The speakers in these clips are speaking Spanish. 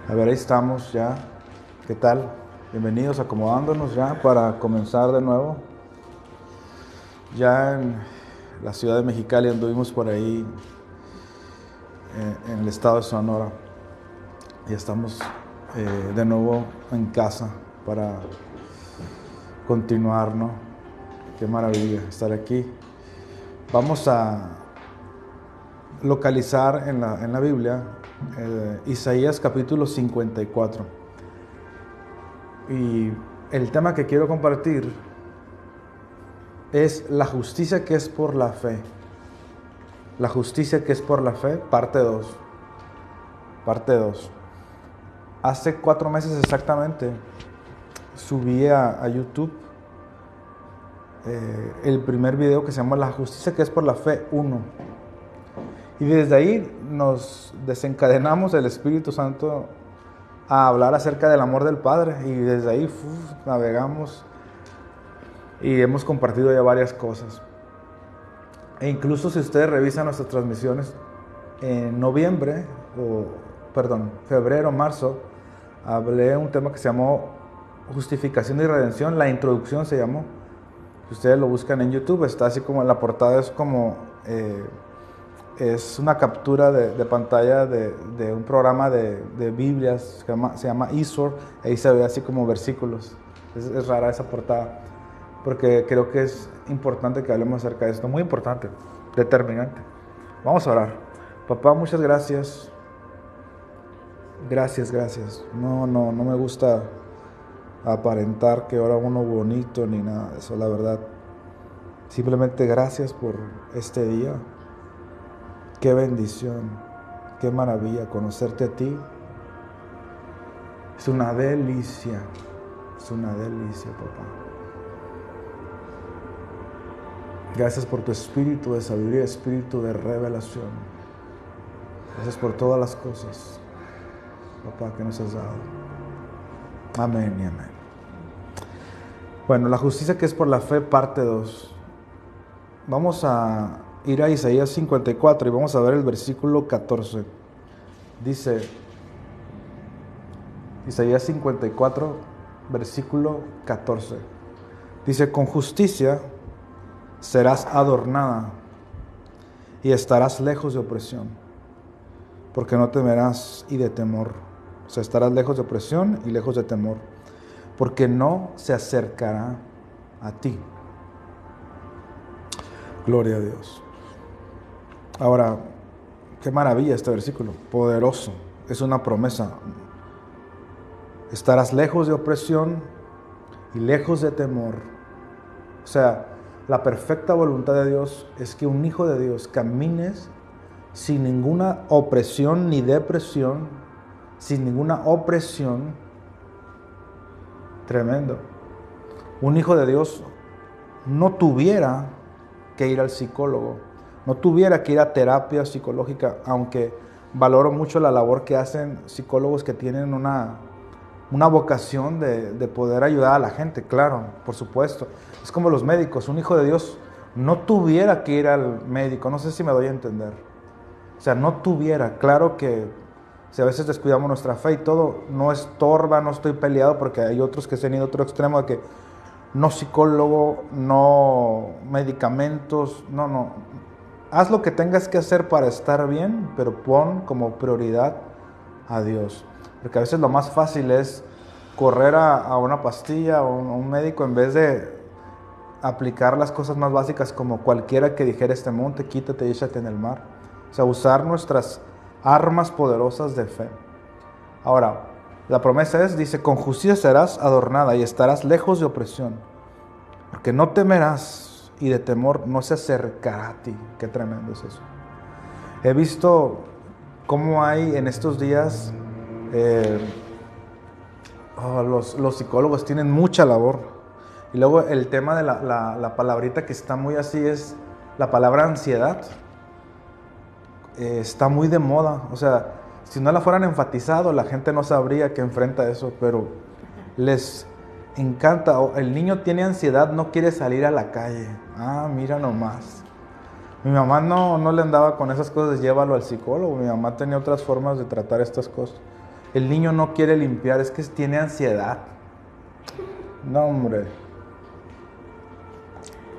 A ver, ahí estamos ya. ¿Qué tal? Bienvenidos, acomodándonos ya para comenzar de nuevo. Ya en la ciudad de Mexicali anduvimos por ahí en el estado de Sonora. Y estamos de nuevo en casa para continuar, ¿no? Qué maravilla estar aquí. Vamos a localizar en la Biblia Isaías capítulo 54. Y el tema que quiero compartir es la justicia que es por la fe. La justicia que es por la fe, parte 2. Parte 2. Hace 4 meses exactamente subí a YouTube el primer video que se llama La justicia que es por la fe 1. Y desde ahí nos desencadenamos el Espíritu Santo a hablar acerca del amor del Padre. Y desde ahí navegamos y hemos compartido ya varias cosas. E incluso si ustedes revisan nuestras transmisiones, en febrero, marzo, hablé de un tema que se llamó Justificación y Redención. La introducción se llamó. Si ustedes lo buscan en YouTube, está así como en la portada, es como es una captura de pantalla de un programa de Biblias, se llama Isor. Ahí se ve así como versículos. Es rara esa portada, porque creo que es importante que hablemos acerca de esto, muy importante, determinante. Vamos a orar. Papá, muchas gracias. Gracias. No me gusta aparentar que ahora uno bonito ni nada de eso, la verdad. Simplemente gracias por este día. Qué bendición, qué maravilla conocerte a ti. Es una delicia, papá. Gracias por tu espíritu de sabiduría, espíritu de revelación. Gracias por todas las cosas, papá, que nos has dado. Amén y amén. Bueno, la justicia que es por la fe, parte 2. Vamos a ir a Isaías 54 y vamos a ver el versículo 14. Dice, Isaías 54, versículo 14. Dice, con justicia serás adornada y estarás lejos de opresión, porque no temerás y de temor. O sea, estarás lejos de opresión y lejos de temor, porque no se acercará a ti. Gloria a Dios. Ahora, qué maravilla este versículo, poderoso, es una promesa. Estarás lejos de opresión y lejos de temor. O sea, la perfecta voluntad de Dios es que un hijo de Dios camines sin ninguna opresión ni depresión, sin ninguna opresión. Tremendo. Un hijo de Dios no tuviera que ir al psicólogo, no tuviera que ir a terapia psicológica, aunque valoro mucho la labor que hacen psicólogos que tienen una vocación de poder ayudar a la gente, claro, por supuesto. Es como los médicos, un hijo de Dios no tuviera que ir al médico, no sé si me doy a entender. O sea, no tuviera, claro que si a veces descuidamos nuestra fe y todo, no estorba, no estoy peleado, porque hay otros que se han ido a otro extremo de que no psicólogo, no medicamentos, no. Haz lo que tengas que hacer para estar bien, pero pon como prioridad a Dios. Porque a veces lo más fácil es correr a una pastilla o a un médico en vez de aplicar las cosas más básicas, como cualquiera que dijera este monte, quítate y échate en el mar. O sea, usar nuestras armas poderosas de fe. Ahora, la promesa dice, con justicia serás adornada y estarás lejos de opresión, porque no temerás y de temor no se acercará a ti. Qué tremendo es eso. He visto cómo hay en estos días, los psicólogos tienen mucha labor. Y luego el tema de la palabrita que está muy así es la palabra ansiedad. Está muy de moda. O sea, si no la fueran enfatizado, la gente no sabría que enfrenta eso, pero les encanta. El niño tiene ansiedad, no quiere salir a la calle. Mira nomás. Mi mamá no le andaba con esas cosas, llévalo al psicólogo. Mi mamá tenía otras formas de tratar estas cosas. El niño no quiere limpiar, es que tiene ansiedad. No, hombre.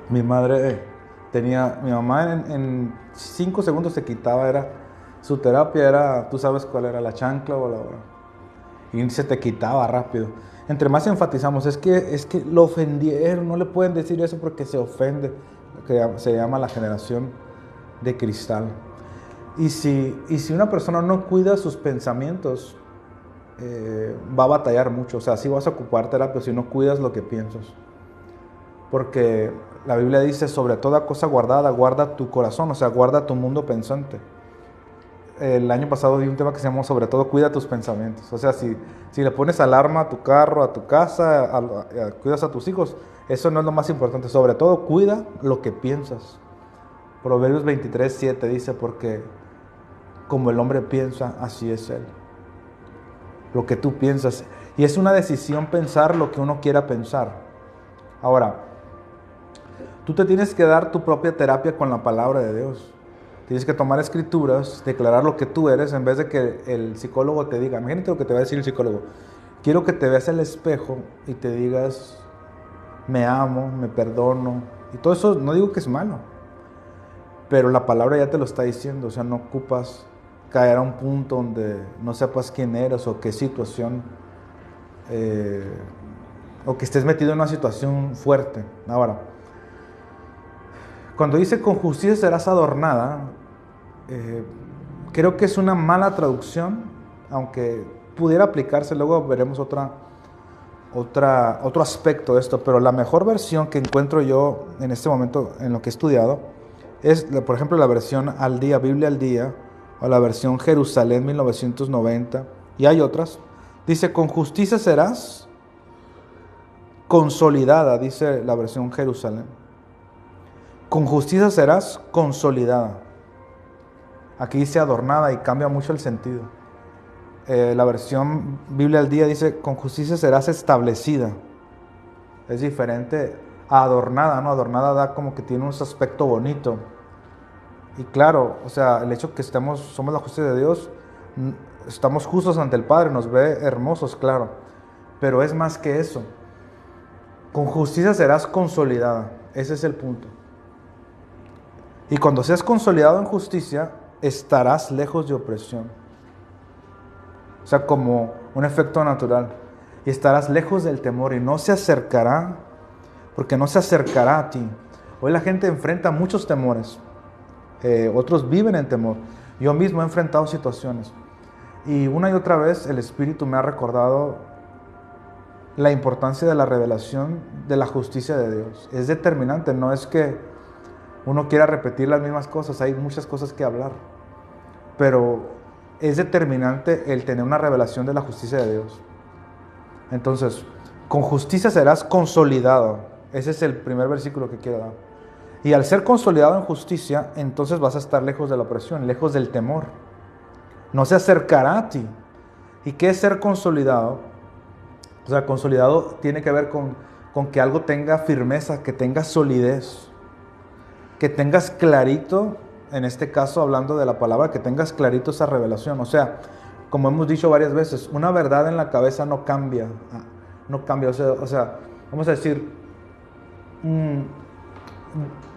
Mi mamá en 5 segundos se quitaba, su terapia era, tú sabes cuál era, la chancla o la hora. Y se te quitaba rápido. Entre más enfatizamos, es que lo ofendieron, no le pueden decir eso porque se ofende, que se llama la generación de cristal. Y si una persona no cuida sus pensamientos, va a batallar mucho. O sea, sí vas a ocupar terapia si no cuidas lo que piensas. Porque la Biblia dice, sobre toda cosa guardada, guarda tu corazón, o sea, guarda tu mundo pensante. El año pasado di un tema que se llamó, sobre todo, cuida tus pensamientos. O sea, si le pones alarma a tu carro, a tu casa, cuidas a tus hijos, eso no es lo más importante. Sobre todo, cuida lo que piensas. Proverbios 23:7 dice, porque como el hombre piensa, así es él. Lo que tú piensas. Y es una decisión pensar lo que uno quiera pensar. Ahora, tú te tienes que dar tu propia terapia con la palabra de Dios. Tienes que tomar escrituras, declarar lo que tú eres, en vez de que el psicólogo te diga. Imagínate lo que te va a decir el psicólogo. Quiero que te veas al espejo y te digas, me amo, me perdono. Y todo eso no digo que es malo, pero la palabra ya te lo está diciendo. O sea, no ocupas caer a un punto donde no sepas quién eres o qué situación, o que estés metido en una situación fuerte. Ahora, cuando dice con justicia serás adornada, creo que es una mala traducción, aunque pudiera aplicarse. Luego veremos otro aspecto de esto, pero la mejor versión que encuentro yo en este momento en lo que he estudiado es, por ejemplo, la versión Al Día, Biblia al Día, o la versión Jerusalén 1990, y hay otras. Dice, con justicia serás consolidada, dice la versión Jerusalén. Con justicia serás consolidada. Aquí dice adornada y cambia mucho el sentido. La versión Biblia al Día dice, con justicia serás establecida. Es diferente a adornada, ¿no? Adornada da como que tiene un aspecto bonito. Y claro, o sea, el hecho que somos la justicia de Dios, estamos justos ante el Padre, nos ve hermosos, claro. Pero es más que eso. Con justicia serás consolidada. Ese es el punto. Y cuando seas consolidado en justicia, estarás lejos de opresión. O sea, como un efecto natural. Y estarás lejos del temor y no se acercará, porque no se acercará a ti. Hoy la gente enfrenta muchos temores. Otros viven en temor. Yo mismo he enfrentado situaciones. Y una y otra vez el Espíritu me ha recordado la importancia de la revelación de la justicia de Dios. Es determinante, no es que uno quiera repetir las mismas cosas, hay muchas cosas que hablar. Pero es determinante el tener una revelación de la justicia de Dios. Entonces, con justicia serás consolidado. Ese es el primer versículo que quiero dar. Y al ser consolidado en justicia, entonces vas a estar lejos de la opresión, lejos del temor. No se acercará a ti. ¿Y qué es ser consolidado? O sea, consolidado tiene que ver con que algo tenga firmeza, que tenga solidez, que tengas clarito, en este caso hablando de la palabra, que tengas clarito esa revelación. O sea, como hemos dicho varias veces, una verdad en la cabeza no cambia. No cambia. O sea, vamos a decir,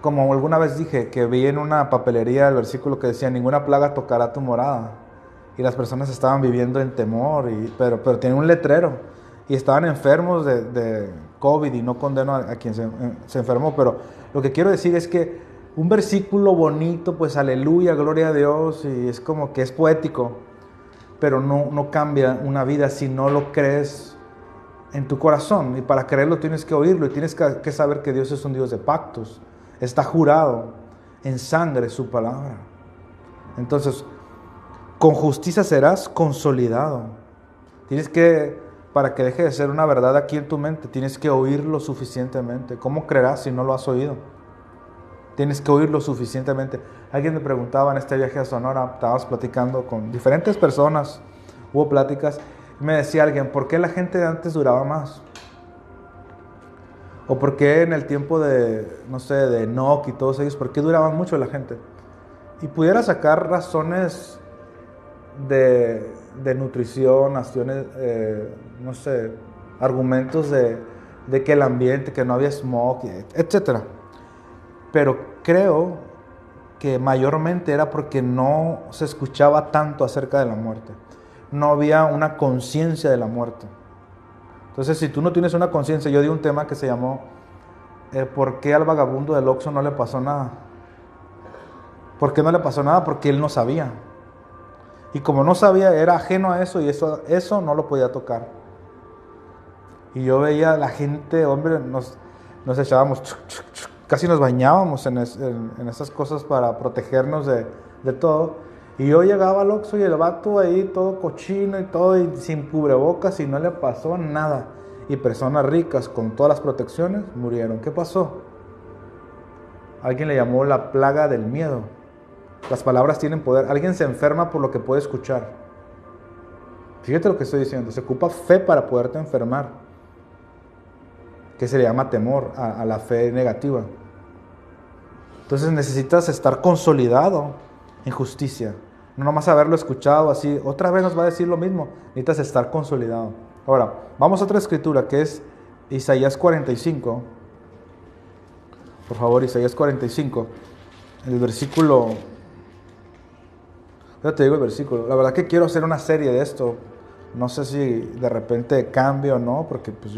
como alguna vez dije, que vi en una papelería el versículo que decía, ninguna plaga tocará tu morada. Y las personas estaban viviendo en temor, pero tienen un letrero. Y estaban enfermos de COVID, y no condeno a quien se enfermó, pero lo que quiero decir es que un versículo bonito, pues aleluya, gloria a Dios, y es como que es poético, pero no cambia una vida si no lo crees en tu corazón. Y para creerlo tienes que oírlo y tienes que saber que Dios es un Dios de pactos. Está jurado en sangre su palabra. Entonces, con justicia serás consolidado. Tienes que, para que deje de ser una verdad aquí en tu mente, tienes que oírlo suficientemente. ¿Cómo creerás si no lo has oído? Tienes que oírlo suficientemente. Alguien me preguntaba en este viaje a Sonora, estábamos platicando con diferentes personas, hubo pláticas, y me decía alguien, ¿por qué la gente de antes duraba más? O por qué en el tiempo de, no sé, de Enoch y todos ellos, ¿por qué duraban mucho la gente? Y pudiera sacar razones de de nutrición, acciones, no sé, argumentos de que el ambiente, que no había smog, etc. Pero creo que mayormente era porque no se escuchaba tanto acerca de la muerte. No había una conciencia de la muerte. Entonces, si tú no tienes una conciencia, yo di un tema que se llamó ¿por qué al vagabundo del Oxxo no le pasó nada? ¿Por qué no le pasó nada? Porque él no sabía. Y como no sabía, era ajeno a eso y eso no lo podía tocar. Y yo veía a la gente, hombre, nos echábamos, casi nos bañábamos en esas cosas para protegernos de todo. Y yo llegaba al Oxxo y el vato ahí todo cochino y todo, y sin cubrebocas, y no le pasó nada. Y personas ricas con todas las protecciones murieron. ¿Qué pasó? Alguien le llamó la plaga del miedo. Las palabras tienen poder. Alguien se enferma por lo que puede escuchar. Fíjate lo que estoy diciendo. Se ocupa fe para poderte enfermar, que se le llama temor a la fe negativa. Entonces necesitas estar consolidado en justicia. No nomás haberlo escuchado así. Otra vez nos va a decir lo mismo. Necesitas estar consolidado. Ahora, vamos a otra escritura que es Isaías 45. Por favor, Isaías 45. El versículo... Ya te digo el versículo. La verdad que quiero hacer una serie de esto. No sé si de repente cambio o no, porque pues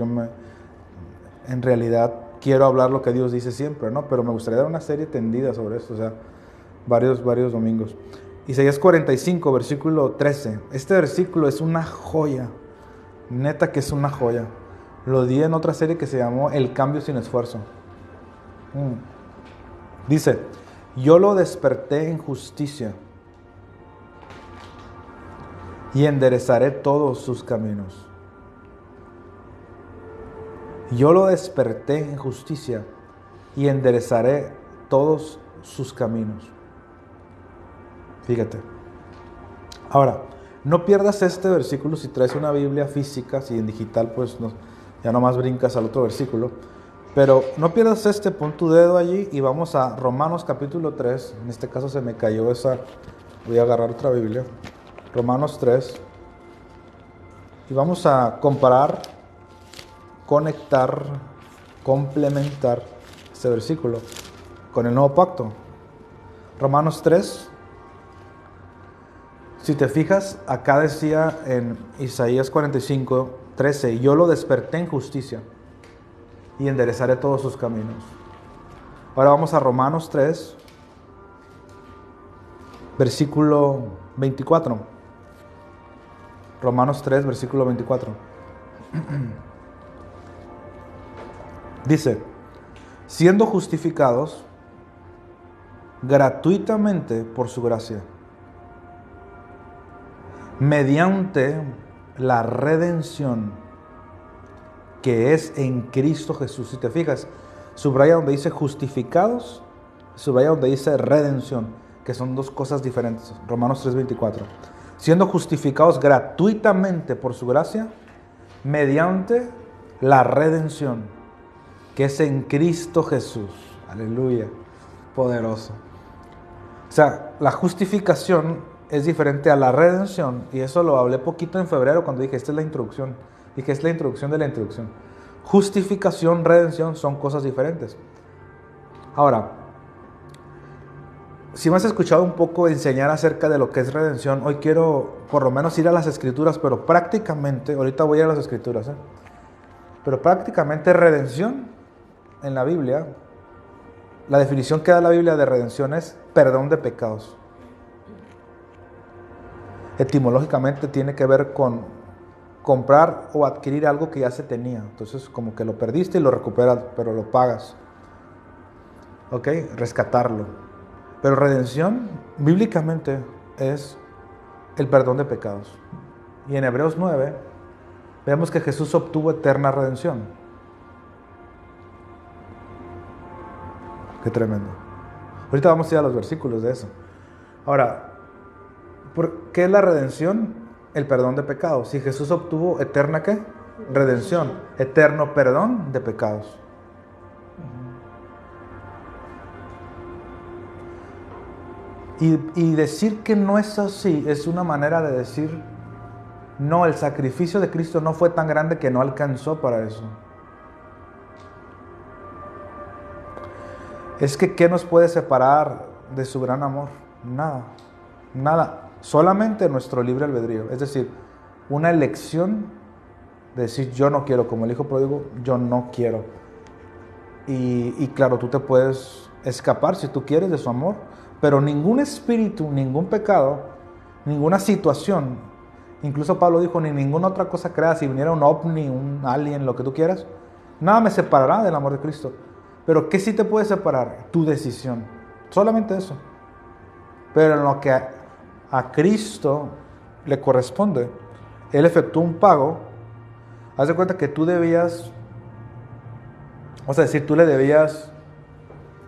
en realidad quiero hablar lo que Dios dice siempre, ¿no? Pero me gustaría dar una serie tendida sobre esto, o sea, varios domingos. Isaías 45, versículo 13. Este versículo es una joya. Neta que es una joya. Lo di en otra serie que se llamó El cambio sin esfuerzo. Dice, yo lo desperté en justicia y enderezaré todos sus caminos. Yo lo desperté en justicia y enderezaré todos sus caminos. Fíjate. Ahora, no pierdas este versículo si traes una Biblia física, si en digital pues no, ya nomás brincas al otro versículo. Pero no pierdas pon tu dedo allí y vamos a Romanos capítulo 3. En este caso se me cayó esa, voy a agarrar otra Biblia. Romanos 3. Y vamos a comparar, conectar, complementar este versículo con el nuevo pacto. Romanos 3. Si te fijas, acá decía en Isaías 45, 13, yo lo desperté en justicia y enderezaré todos sus caminos. Ahora vamos a Romanos 3, versículo 24. Romanos 3, versículo 24. Dice, siendo justificados gratuitamente por su gracia, mediante la redención que es en Cristo Jesús. Si te fijas, subraya donde dice justificados, subraya donde dice redención, que son dos cosas diferentes. Romanos 3:24. Siendo justificados gratuitamente por su gracia, mediante la redención que es en Cristo Jesús. Aleluya, poderoso. O sea, la justificación es diferente a la redención, y eso lo hablé poquito en febrero cuando dije, esta es la introducción. Dije, es la introducción de la introducción. Justificación, redención son cosas diferentes. Ahora, si me has escuchado un poco enseñar acerca de lo que es redención, hoy quiero por lo menos ir a las escrituras, pero prácticamente, ahorita voy a ir a las escrituras, pero prácticamente redención en la Biblia, la definición que da la Biblia de redención es perdón de pecados. Etimológicamente tiene que ver con comprar o adquirir algo que ya se tenía. Entonces como que lo perdiste y lo recuperas, pero lo pagas. ¿Ok? Rescatarlo. Pero redención bíblicamente es el perdón de pecados. Y en Hebreos 9 vemos que Jesús obtuvo eterna redención. Qué tremendo. Ahorita vamos a ir a los versículos de eso. Ahora, ¿por qué es la redención? El perdón de pecados. Si Jesús obtuvo eterna ¿qué? Redención. Eterno perdón de pecados. Y decir que no es así es una manera de decir No, el sacrificio de Cristo no fue tan grande que no alcanzó para eso. Es que ¿qué nos puede separar de su gran amor? Nada, nada. Solamente nuestro libre albedrío. Es decir, una elección de decir yo no quiero, como el hijo pródigo, yo no quiero. Y claro, tú te puedes escapar si tú quieres de su amor, pero ningún espíritu, ningún pecado, ninguna situación, incluso Pablo dijo, ni ninguna otra cosa creada, si viniera un ovni, un alien, lo que tú quieras, nada me separará del amor de Cristo. Pero ¿qué sí te puede separar? Tu decisión. Solamente eso. Pero en lo que a Cristo le corresponde, Él efectuó un pago. Haz de cuenta que tú debías, vamos a decir, tú le debías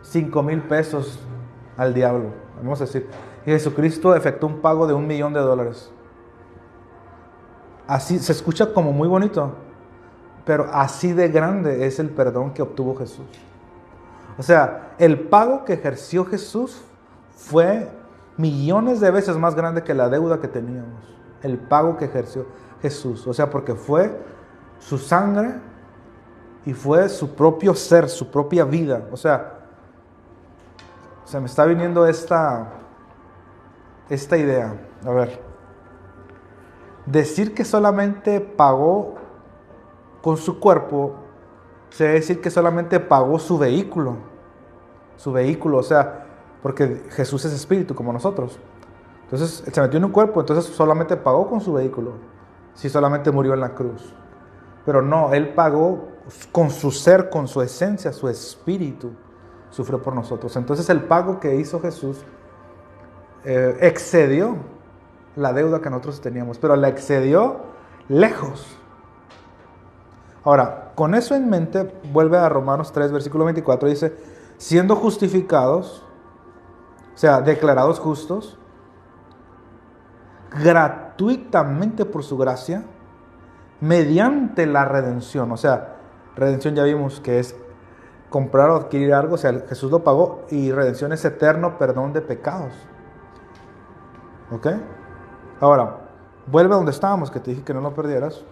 5,000 pesos al diablo. Vamos a decir, y Jesucristo efectuó un pago de $1,000,000. Así se escucha como muy bonito, pero así de grande es el perdón que obtuvo Jesús. O sea, el pago que ejerció Jesús fue millones de veces más grande que la deuda que teníamos. El pago que ejerció Jesús. O sea, porque fue su sangre y fue su propio ser, su propia vida. O sea, se me está viniendo esta idea. A ver, decir que solamente pagó con su cuerpo, se debe decir que solamente pagó su vehículo. Su vehículo, o sea, porque Jesús es espíritu como nosotros. Entonces, se metió en un cuerpo, entonces solamente pagó con su vehículo. Si solamente murió en la cruz. Pero no, Él pagó con su ser, con su esencia, su espíritu. Sufrió por nosotros. Entonces, el pago que hizo Jesús excedió la deuda que nosotros teníamos, pero la excedió lejos. Ahora, con eso en mente, vuelve a Romanos 3, versículo 24, dice, siendo justificados, o sea, declarados justos, gratuitamente por su gracia, mediante la redención. O sea, redención ya vimos que es comprar o adquirir algo, o sea, Jesús lo pagó, y redención es eterno perdón de pecados. ¿Ok? Ahora, vuelve a donde estábamos, que te dije que no lo perdieras.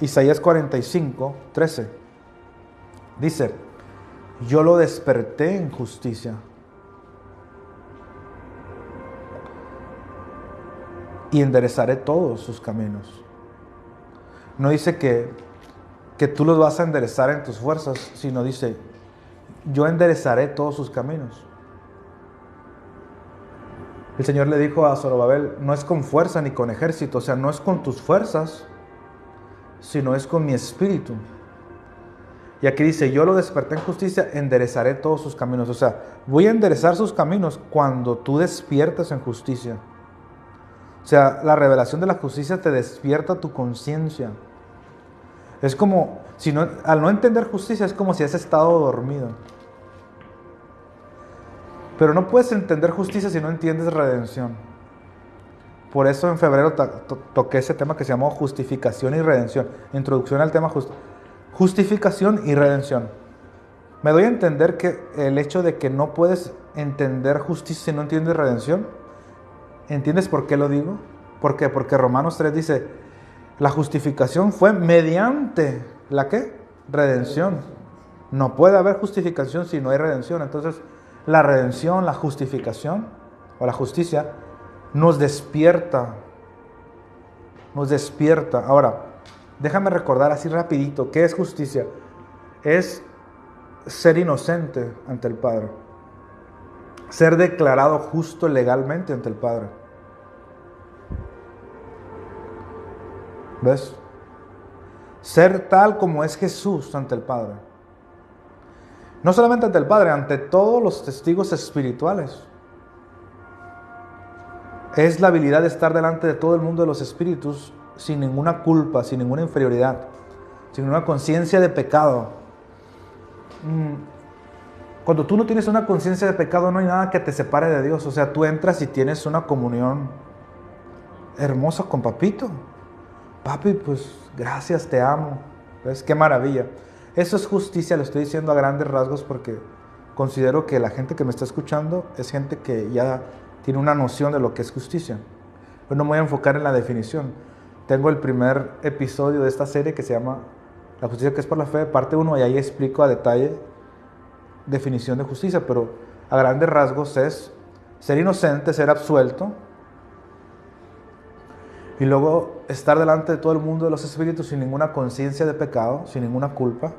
Isaías 45, 13. Dice, yo lo desperté en justicia. Y enderezaré todos sus caminos. No dice que tú los vas a enderezar en tus fuerzas, sino dice, yo enderezaré todos sus caminos. El Señor le dijo a Zorobabel, no es con fuerza ni con ejército, o sea, no es con tus fuerzas, sino es con mi espíritu. Y aquí dice, yo lo desperté en justicia, enderezaré todos sus caminos. O sea, voy a enderezar sus caminos cuando tú despiertes en justicia. O sea, la revelación de la justicia te despierta tu conciencia. Es como, si no, al no entender justicia, es como si has estado dormido. Pero no puedes entender justicia si no entiendes redención. Por eso en febrero toqué ese tema que se llamó justificación y redención. Introducción al tema justificación y redención. Me doy a entender que el hecho de que no puedes entender justicia si no entiendes redención. ¿Entiendes por qué lo digo? ¿Por qué? Porque Romanos 3 dice, la justificación fue mediante, ¿la qué? Redención. No puede haber justificación si no hay redención. Entonces, la redención, la justificación o la justicia nos despierta. Nos despierta. Ahora, déjame recordar así rapidito, ¿qué es justicia? Es ser inocente ante el Padre. Ser declarado justo legalmente ante el Padre. ¿Ves? Ser tal como es Jesús ante el Padre. No solamente ante el Padre, ante todos los testigos espirituales. Es la habilidad de estar delante de todo el mundo de los espíritus sin ninguna culpa, sin ninguna inferioridad, sin una conciencia de pecado. Cuando tú no tienes una conciencia de pecado, no hay nada que te separe de Dios. O sea, tú entras y tienes una comunión hermosa con papito. Papi, pues gracias, te amo. ¿Ves? Qué maravilla. Eso es justicia, lo estoy diciendo a grandes rasgos porque considero que la gente que me está escuchando es gente que ya tiene una noción de lo que es justicia. Pero no me voy a enfocar en la definición. tengo el primer episodio de esta serie que se llama La justicia que es por la fe, parte 1, y ahí explico a detalle definición de justicia, pero a grandes rasgos es ser inocente, ser absuelto, y luego estar delante de todo el mundo de los espíritus sin ninguna conciencia de pecado, sin ninguna culpa.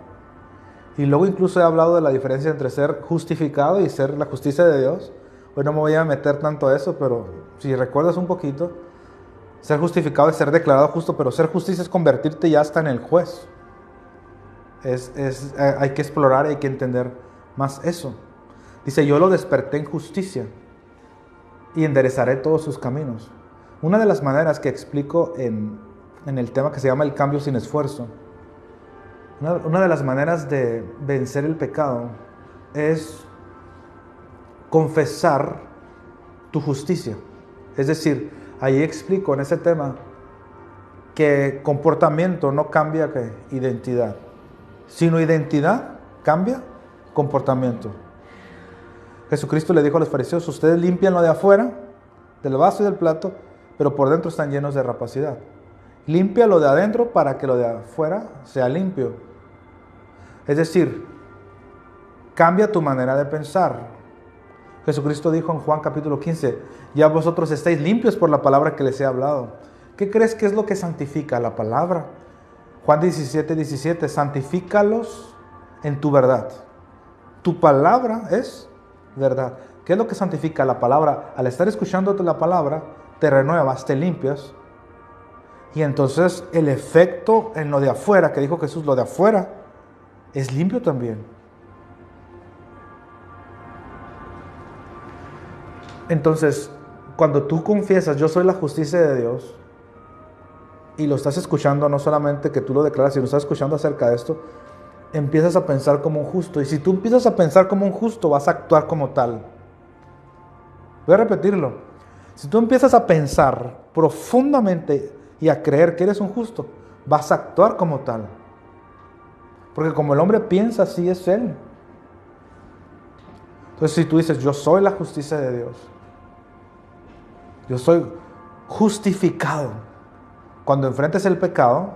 Y luego incluso he hablado de la diferencia entre ser justificado y ser la justicia de Dios. Hoy no me voy a meter tanto a eso, pero si recuerdas un poquito, ser justificado es ser declarado justo, pero ser justicia es convertirte ya hasta en el juez. Hay que explorar, hay que entender más eso. Dice, yo lo desperté en justicia y enderezaré todos sus caminos. Una de las maneras que explico en el tema que se llama el cambio sin esfuerzo, una de las maneras de vencer el pecado es confesar tu justicia. Es decir, ahí explico en ese tema que comportamiento no cambia identidad, sino identidad cambia comportamiento. Jesucristo le dijo a los fariseos, ustedes limpian lo de afuera, del vaso y del plato, pero por dentro están llenos de rapacidad. Limpia lo de adentro para que lo de afuera sea limpio. Es decir, cambia tu manera de pensar. Jesucristo dijo en Juan capítulo 15, ya vosotros estáis limpios por la palabra que les he hablado. ¿Qué crees que es lo que santifica la palabra? Juan 17:17, santifícalos en tu verdad. Tu palabra es verdad. ¿Qué es lo que santifica la palabra? Al estar escuchándote la palabra, te renuevas, te limpias. Y entonces el efecto en lo de afuera, que dijo Jesús, lo de afuera, es limpio también. Entonces, cuando tú confiesas, yo soy la justicia de Dios, y lo estás escuchando, no solamente que tú lo declaras, sino estás escuchando acerca de esto, empiezas a pensar como un justo. Y si tú empiezas a pensar como un justo, vas a actuar como tal. Voy a repetirlo. Si tú empiezas a pensar profundamente y a creer que eres un justo, vas a actuar como tal. Porque como el hombre piensa, así es él. Entonces si tú dices, yo soy la justicia de Dios, yo soy justificado, cuando enfrentes el pecado,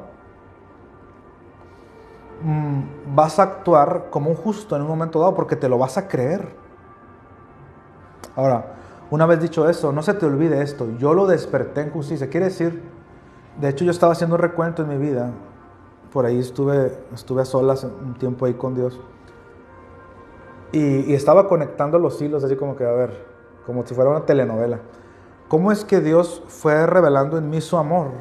vas a actuar como un justo en un momento dado, porque te lo vas a creer. Ahora, una vez dicho eso, no se te olvide esto, yo lo desperté en justicia. Quiere decir, de hecho yo estaba haciendo un recuento en mi vida, por ahí estuve a solas un tiempo ahí con Dios, y estaba conectando los hilos, así como que, a ver, como si fuera una telenovela. ¿Cómo es que Dios fue revelando en mí su amor?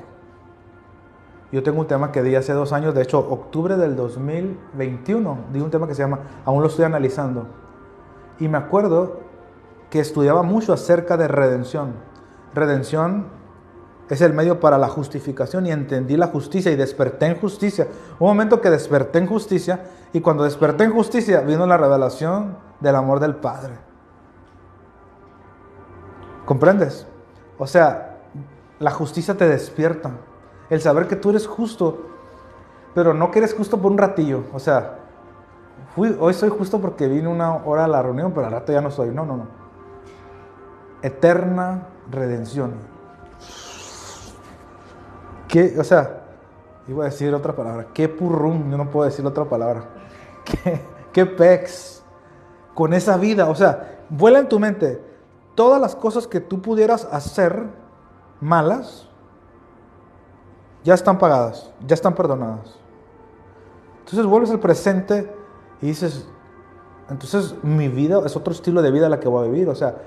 Yo tengo un tema que di hace 2 años, de hecho, octubre del 2021, di un tema que se llama, aún lo estoy analizando. Y me acuerdo que estudiaba mucho acerca de redención. Redención es el medio para la justificación, y entendí la justicia y desperté en justicia. Un momento que desperté en justicia, y cuando desperté en justicia vino la revelación del amor del Padre. ¿Comprendes? O sea, la justicia te despierta. El saber que tú eres justo, pero no que eres justo por un ratillo. O sea, hoy soy justo porque vine 1 hora a la reunión, pero al rato ya no soy. No. Eterna redención. ¿Qué? O sea, iba a decir otra palabra. ¿Qué purrum? Yo no puedo decir otra palabra. ¿Qué pex? Con esa vida. O sea, vuela en tu mente. Todas las cosas que tú pudieras hacer malas, ya están pagadas, ya están perdonadas. Entonces vuelves al presente y dices, entonces mi vida es otro estilo de vida la que voy a vivir. O sea,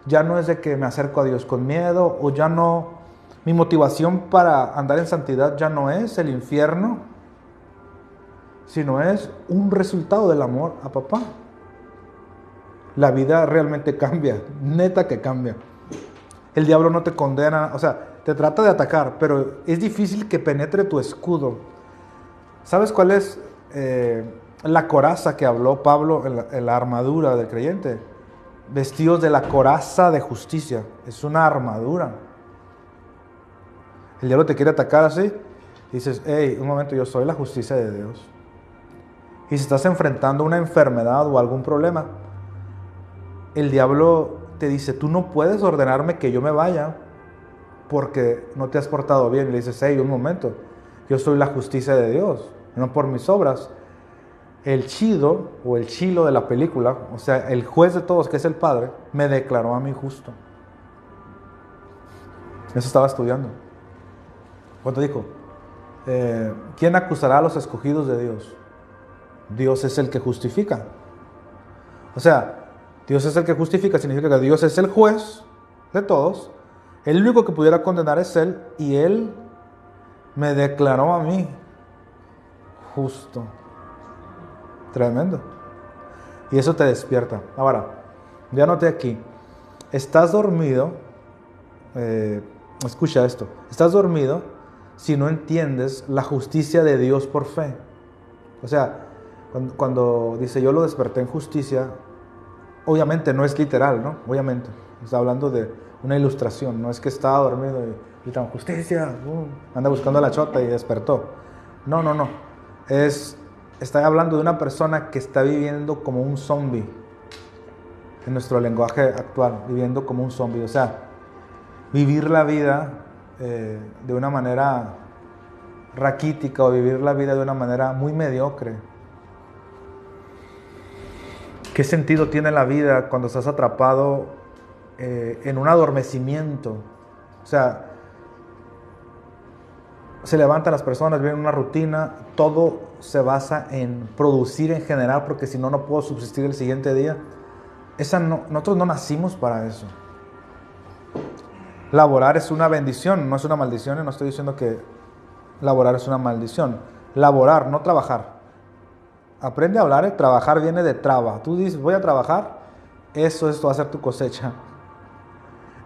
ya no es de que me acerco a Dios con miedo, o ya no, mi motivación para andar en santidad ya no es el infierno, sino es un resultado del amor a papá. La vida realmente cambia, neta que cambia. El diablo no te condena, o sea, te trata de atacar, pero es difícil que penetre tu escudo. ¿Sabes cuál es la coraza que habló Pablo en la armadura del creyente? Vestidos de la coraza de justicia. Es una armadura. El diablo te quiere atacar así, y dices, hey, un momento, yo soy la justicia de Dios. Y si estás enfrentando una enfermedad o algún problema, el diablo te dice, tú no puedes ordenarme que yo me vaya, porque no te has portado bien. Y le dices, hey, un momento, yo soy la justicia de Dios, no por mis obras. El chido o el chilo de la película, o sea, el juez de todos, que es el Padre, me declaró a mí justo. Eso estaba estudiando. Cuando dijo, ¿quién acusará a los escogidos de Dios? Dios es el que justifica. O sea, Dios es el que justifica, significa que Dios es el juez de todos. El único que pudiera condenar es Él, y Él me declaró a mí justo. Tremendo. Y eso te despierta. Ahora, ya noté aquí, estás dormido, escucha esto, estás dormido si no entiendes la justicia de Dios por fe. O sea, cuando dice yo lo desperté en justicia, obviamente no es literal, ¿no? Obviamente, está hablando de una ilustración, no es que estaba dormido y gritaban justicia, anda buscando a la chota y despertó. No. Está hablando de una persona que está viviendo como un zombie, en nuestro lenguaje actual, viviendo como un zombie. O sea, vivir la vida de una manera raquítica, o vivir la vida de una manera muy mediocre. ¿Qué sentido tiene la vida cuando estás atrapado en un adormecimiento? O sea, se levantan las personas, viven una rutina, todo se basa en producir en general, porque si no, no puedo subsistir el siguiente día. Nosotros no nacimos para eso. Laborar es una bendición, no es una maldición, y no estoy diciendo que laborar es una maldición. Laborar, no trabajar. Aprende a hablar, trabajar viene de traba. Tú dices, voy a trabajar, esto va a ser tu cosecha.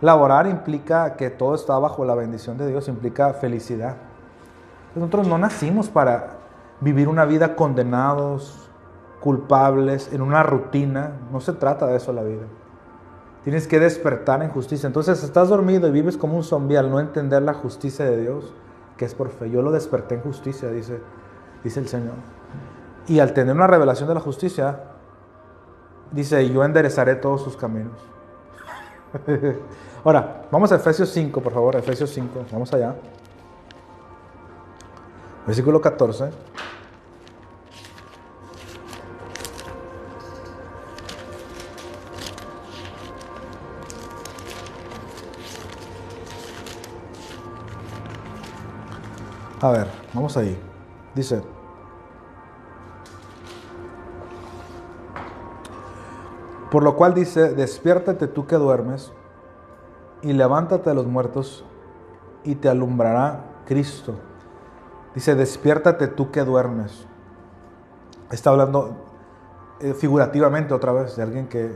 Laborar implica que todo está bajo la bendición de Dios, implica felicidad. Nosotros no nacimos para vivir una vida condenados, culpables, en una rutina. No se trata de eso la vida. Tienes que despertar en justicia. Entonces estás dormido y vives como un zombie al no entender la justicia de Dios, que es por fe. Yo lo desperté en justicia, dice el Señor. Y al tener una revelación de la justicia, dice, yo enderezaré todos sus caminos. Ahora, vamos a Efesios 5, por favor, Efesios 5, vamos allá. Versículo 14. A ver, vamos ahí. Dice, por lo cual dice, despiértate tú que duermes, y levántate de los muertos, y te alumbrará Cristo. Dice, despiértate tú que duermes. Está hablando figurativamente otra vez de alguien que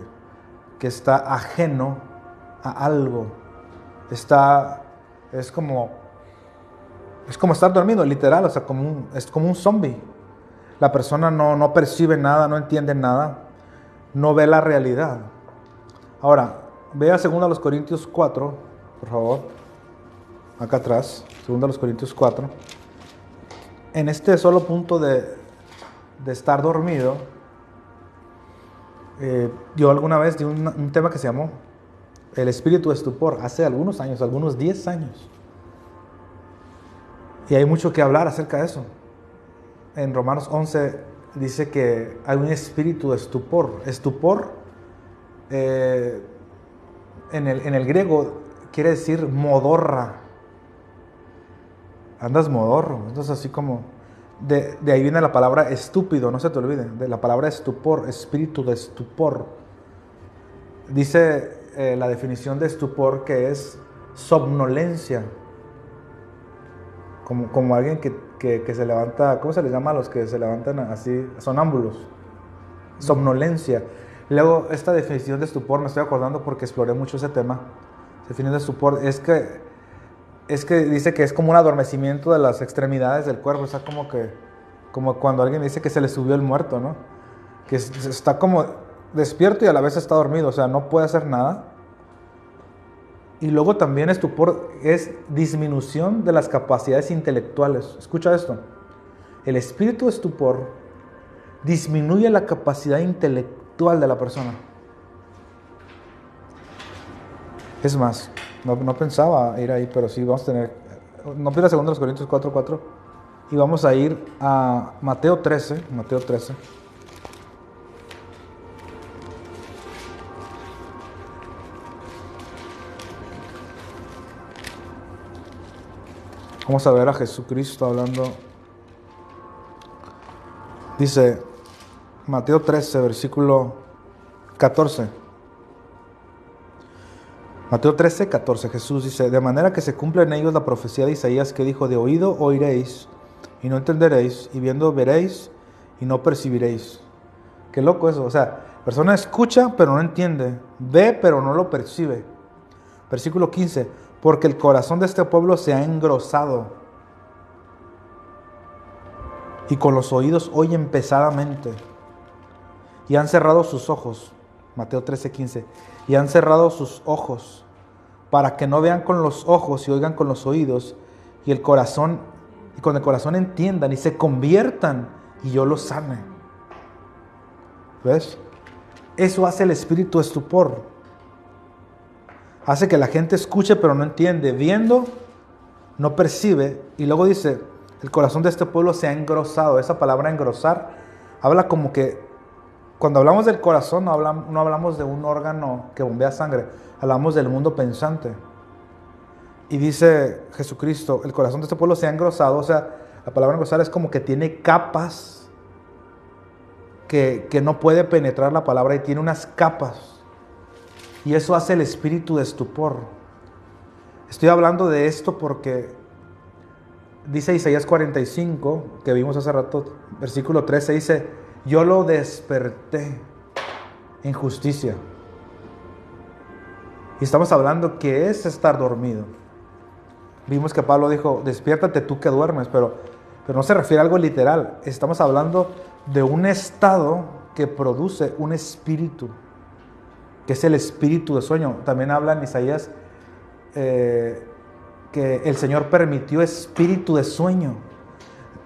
está ajeno a algo. Es como estar dormido, literal, o sea, es como un zombie. La persona no percibe nada, no entiende nada, no ve la realidad. Ahora, vea 2 Corintios 4, por favor. Acá atrás, 2 Corintios 4. En este solo punto de estar dormido, yo alguna vez di un tema que se llamó el espíritu de estupor, hace algunos años, algunos 10 años. Y hay mucho que hablar acerca de eso. En Romanos 11 dice que hay un espíritu de estupor. Estupor, en el griego, quiere decir modorra. Andas modorro. Entonces así como, de ahí viene la palabra estúpido, no se te olvide, de la palabra estupor, espíritu de estupor. Dice la definición de estupor que es somnolencia. Como alguien que se levanta, ¿cómo se les llama a los que se levantan así? Sonámbulos. Somnolencia. Luego, esta definición de estupor, me estoy acordando porque exploré mucho ese tema. Definición de estupor es que dice que es como un adormecimiento de las extremidades del cuerpo. O sea, como cuando alguien dice que se le subió el muerto, ¿no? Que está como despierto y a la vez está dormido. O sea, no puede hacer nada. Y luego también estupor es disminución de las capacidades intelectuales. Escucha esto. El espíritu de estupor disminuye la capacidad intelectual de la persona. Es más, No pensaba ir ahí, pero sí vamos a tener. No pierdas 2 Corintios 4:4. Y vamos a ir a Mateo 13. Mateo 13. Vamos a ver a Jesucristo hablando. Dice Mateo 13, versículo 14. Mateo 13, 14. Jesús dice: de manera que se cumple en ellos la profecía de Isaías que dijo: de oído oiréis y no entenderéis, y viendo veréis y no percibiréis. Qué loco eso. O sea, la persona escucha pero no entiende, ve pero no lo percibe. Versículo 15. Porque el corazón de este pueblo se ha engrosado y con los oídos oyen pesadamente y han cerrado sus ojos. Mateo 13, 15. Y han cerrado sus ojos para que no vean con los ojos y oigan con los oídos y con el corazón entiendan y se conviertan y yo los sane. ¿Ves? Eso hace el espíritu de estupor. Hace que la gente escuche pero no entiende, viendo no percibe. Y luego dice: el corazón de este pueblo se ha engrosado. Esa palabra engrosar habla como que cuando hablamos del corazón no hablamos de un órgano que bombea sangre, hablamos del mundo pensante. Y dice Jesucristo: el corazón de este pueblo se ha engrosado. O sea, la palabra engrosar es como que tiene capas que no puede penetrar la palabra y tiene unas capas. Y eso hace el espíritu de estupor. Estoy hablando de esto porque dice Isaías 45, que vimos hace rato, versículo 13, dice: yo lo desperté en justicia. Y estamos hablando que es estar dormido. Vimos que Pablo dijo: despiértate tú que duermes, pero no se refiere a algo literal. Estamos hablando de un estado que produce un espíritu, que es el espíritu de sueño. También habla en Isaías que el Señor permitió espíritu de sueño.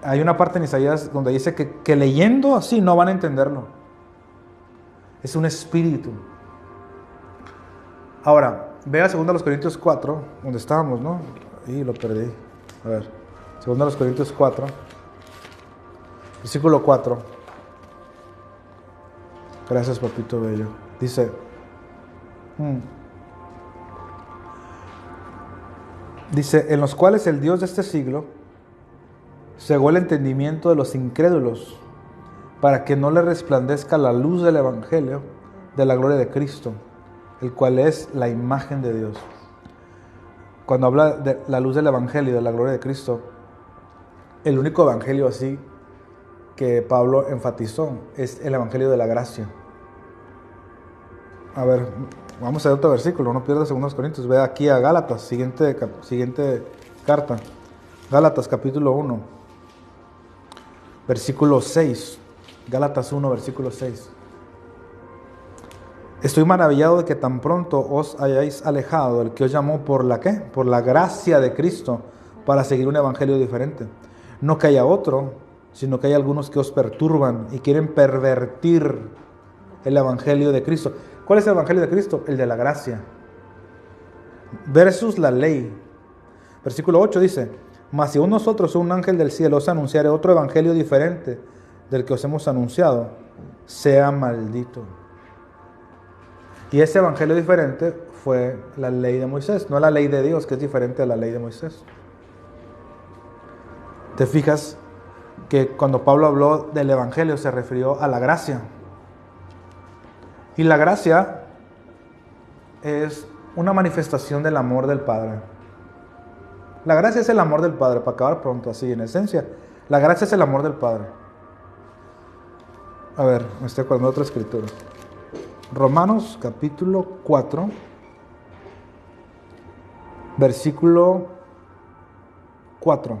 Hay una parte en Isaías donde dice que leyendo así no van a entenderlo. Es un espíritu. Ahora, ve a 2 Corintios 4, donde estábamos, ¿no? Y lo perdí. A ver, 2 Corintios 4, versículo 4. Gracias, papito bello. Dice: dice, en los cuales el Dios de este siglo cegó el entendimiento de los incrédulos, para que no le resplandezca la luz del evangelio de la gloria de Cristo, el cual es la imagen de Dios. Cuando habla de la luz del evangelio de la gloria de Cristo, el único evangelio así que Pablo enfatizó es el evangelio de la gracia. A ver, vamos a ver otro versículo, no pierdas 2 Corintios. Ve aquí a Gálatas, siguiente carta. Gálatas capítulo 1, versículo 6. Gálatas 1, versículo 6. Estoy maravillado de que tan pronto os hayáis alejado del que os llamó por la ¿qué? Por la gracia de Cristo, para seguir un evangelio diferente. No que haya otro, sino que hay algunos que os perturban y quieren pervertir el evangelio de Cristo. ¿Cuál es el evangelio de Cristo? El de la gracia versus la ley. Versículo 8 dice: mas si aún nosotros, un ángel del cielo, os anunciare otro evangelio diferente del que os hemos anunciado, sea maldito. Y ese evangelio diferente fue la ley de Moisés, no la ley de Dios, que es diferente a la ley de Moisés. ¿Te fijas que cuando Pablo habló del evangelio se refirió a la gracia? Y la gracia es una manifestación del amor del Padre. La gracia es el amor del Padre, para acabar pronto, así en esencia. La gracia es el amor del Padre. A ver, me estoy acordando de otra escritura. Romanos capítulo 4, versículo 4.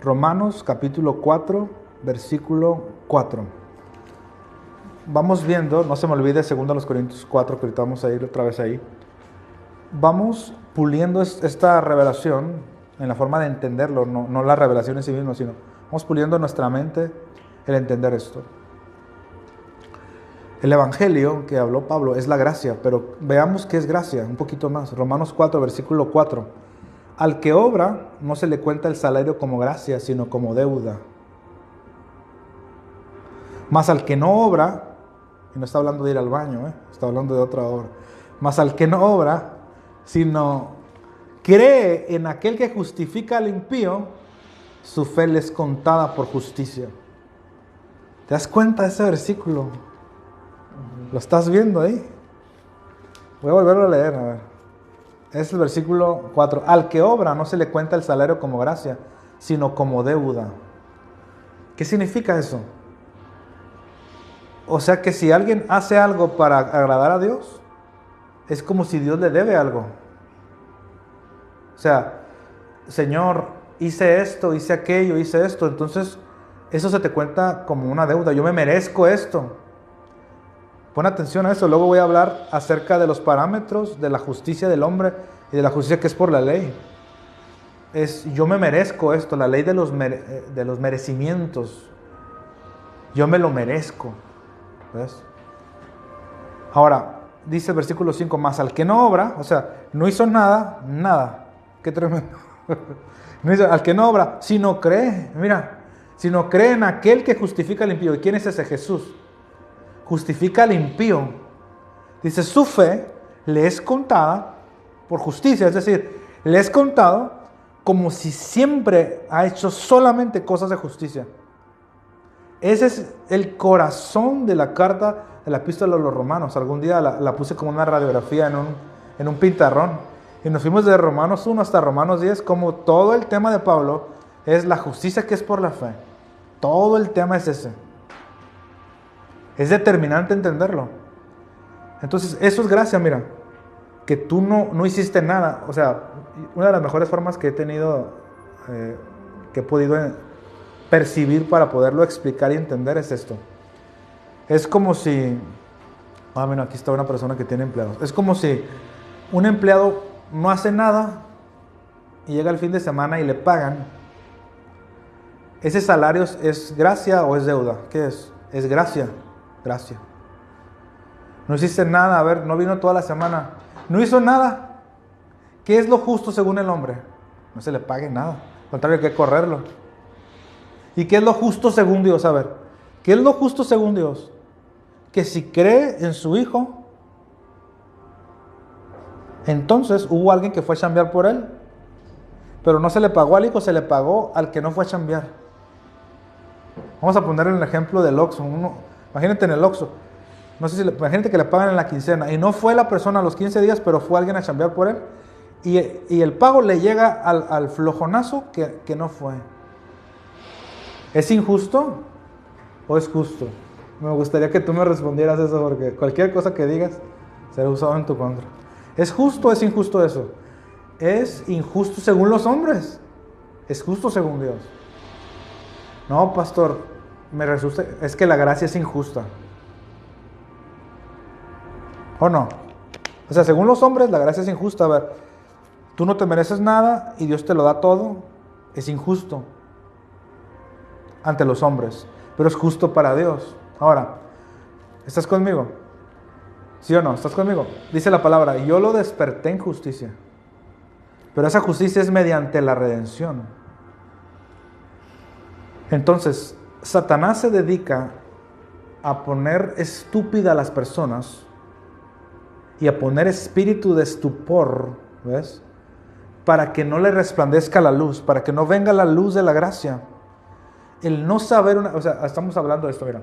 Romanos capítulo 4, versículo 4. Vamos viendo, no se me olvide 2 Corintios 4, que ahorita vamos a ir otra vez ahí. Vamos puliendo esta revelación en la forma de entenderlo, no la revelación en sí misma, sino vamos puliendo en nuestra mente el entender esto. El evangelio que habló Pablo es la gracia, pero veamos qué es gracia, un poquito más. Romanos 4, versículo 4. Al que obra no se le cuenta el salario como gracia, sino como deuda. Mas al que no obra, y no está hablando de ir al baño, está hablando de otra obra. Mas al que no obra, sino cree en aquel que justifica al impío, su fe le es contada por justicia. ¿Te das cuenta de ese versículo? ¿Lo estás viendo ahí? Voy a volverlo a leer, a ver. Es el versículo 4. Al que obra no se le cuenta el salario como gracia, sino como deuda. ¿Qué significa eso? O sea que si alguien hace algo para agradar a Dios, es como si Dios le debe algo. O sea, Señor, hice esto, hice aquello, hice esto. Entonces, eso se te cuenta como una deuda. Yo me merezco esto. Pon atención a eso. Luego voy a hablar acerca de los parámetros de la justicia del hombre y de la justicia que es por la ley. Yo me merezco esto, la ley de los merecimientos. Yo me lo merezco. ¿Ves? Ahora, dice el versículo 5, más al que no obra, o sea, no hizo nada, nada. Qué tremendo. No hizo, al que no obra, sino cree, mira, sino cree en aquel que justifica al impío. ¿Y quién es ese? Jesús. Justifica al impío. Dice, su fe le es contada por justicia, es decir, le es contado como si siempre ha hecho solamente cosas de justicia. Ese es el corazón de la carta de la epístola a los romanos. Algún día la puse como una radiografía en un pintarrón. Y nos fuimos de Romanos 1 hasta Romanos 10, como todo el tema de Pablo es la justicia que es por la fe. Todo el tema es ese. Es determinante entenderlo. Entonces, eso es gracia, mira. Que tú no hiciste nada. O sea, una de las mejores formas que he tenido, que he podido percibir para poderlo explicar y entender es esto. Es como si... bueno, aquí está una persona que tiene empleados. Es como si un empleado no hace nada y llega el fin de semana y le pagan. ¿Ese salario es gracia o es deuda? ¿Qué es? Es gracia. Gracia. No hiciste nada, a ver, no vino toda la semana. No hizo nada. ¿Qué es lo justo según el hombre? No se le pague nada. Al contrario, hay que correrlo. ¿Y qué es lo justo según Dios? A ver, ¿qué es lo justo según Dios? Que si cree en su hijo, entonces hubo alguien que fue a chambear por él, pero no se le pagó al hijo, se le pagó al que no fue a chambear. Vamos a poner el ejemplo del Oxxo. Imagínate en el Oxxo. No sé si imagínate que le pagan en la quincena y no fue la persona a los 15 días, pero fue alguien a chambear por él. Y el pago le llega al flojonazo que no fue. ¿Es injusto o es justo? Me gustaría que tú me respondieras eso, porque cualquier cosa que digas será usado en tu contra. ¿Es justo o es injusto eso? Es injusto según los hombres. Es justo según Dios. No, pastor, me resulta, es que la gracia es injusta. ¿O no? O sea, según los hombres, la gracia es injusta. A ver, tú no te mereces nada y Dios te lo da todo. Es injusto ante los hombres, pero es justo para Dios. Ahora, ¿estás conmigo? ¿Sí o no? ¿Estás conmigo? Dice la palabra, yo lo desperté en justicia. Pero esa justicia es mediante la redención. Entonces, Satanás se dedica a poner estúpida a las personas y a poner espíritu de estupor, ¿ves? Para que no le resplandezca la luz, para que no venga la luz de la gracia. El no saber, o sea, estamos hablando de esto, mira.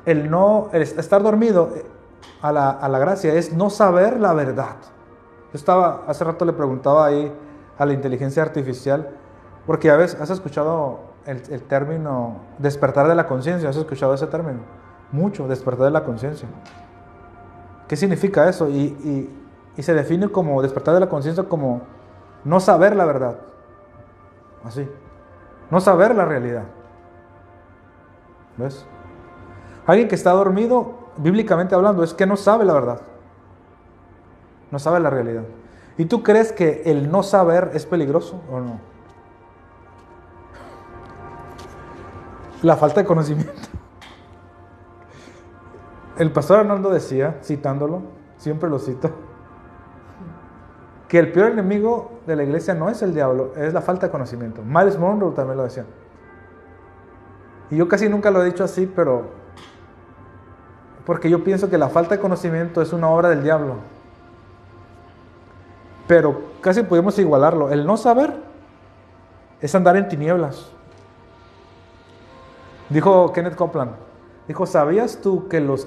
El estar dormido a la gracia es no saber la verdad. Yo hace rato le preguntaba ahí a la inteligencia artificial, porque a veces has escuchado el término despertar de la conciencia. ¿Has escuchado ese término? Mucho, despertar de la conciencia. ¿Qué significa eso? Y se define como despertar de la conciencia como no saber la verdad. Así. No saber la realidad. ¿Ves? Alguien que está dormido, bíblicamente hablando, es que no sabe la verdad. No sabe la realidad. ¿Y tú crees que el no saber es peligroso o no? La falta de conocimiento. El pastor Arnoldo decía, citándolo, siempre lo cito, que el peor enemigo de la iglesia no es el diablo, es la falta de conocimiento. Miles Monroe también lo decía. Y yo casi nunca lo he dicho así, pero porque yo pienso que la falta de conocimiento es una obra del diablo. Pero casi podemos igualarlo. El no saber es andar en tinieblas. Dijo Kenneth Copeland, dijo, ¿sabías tú que los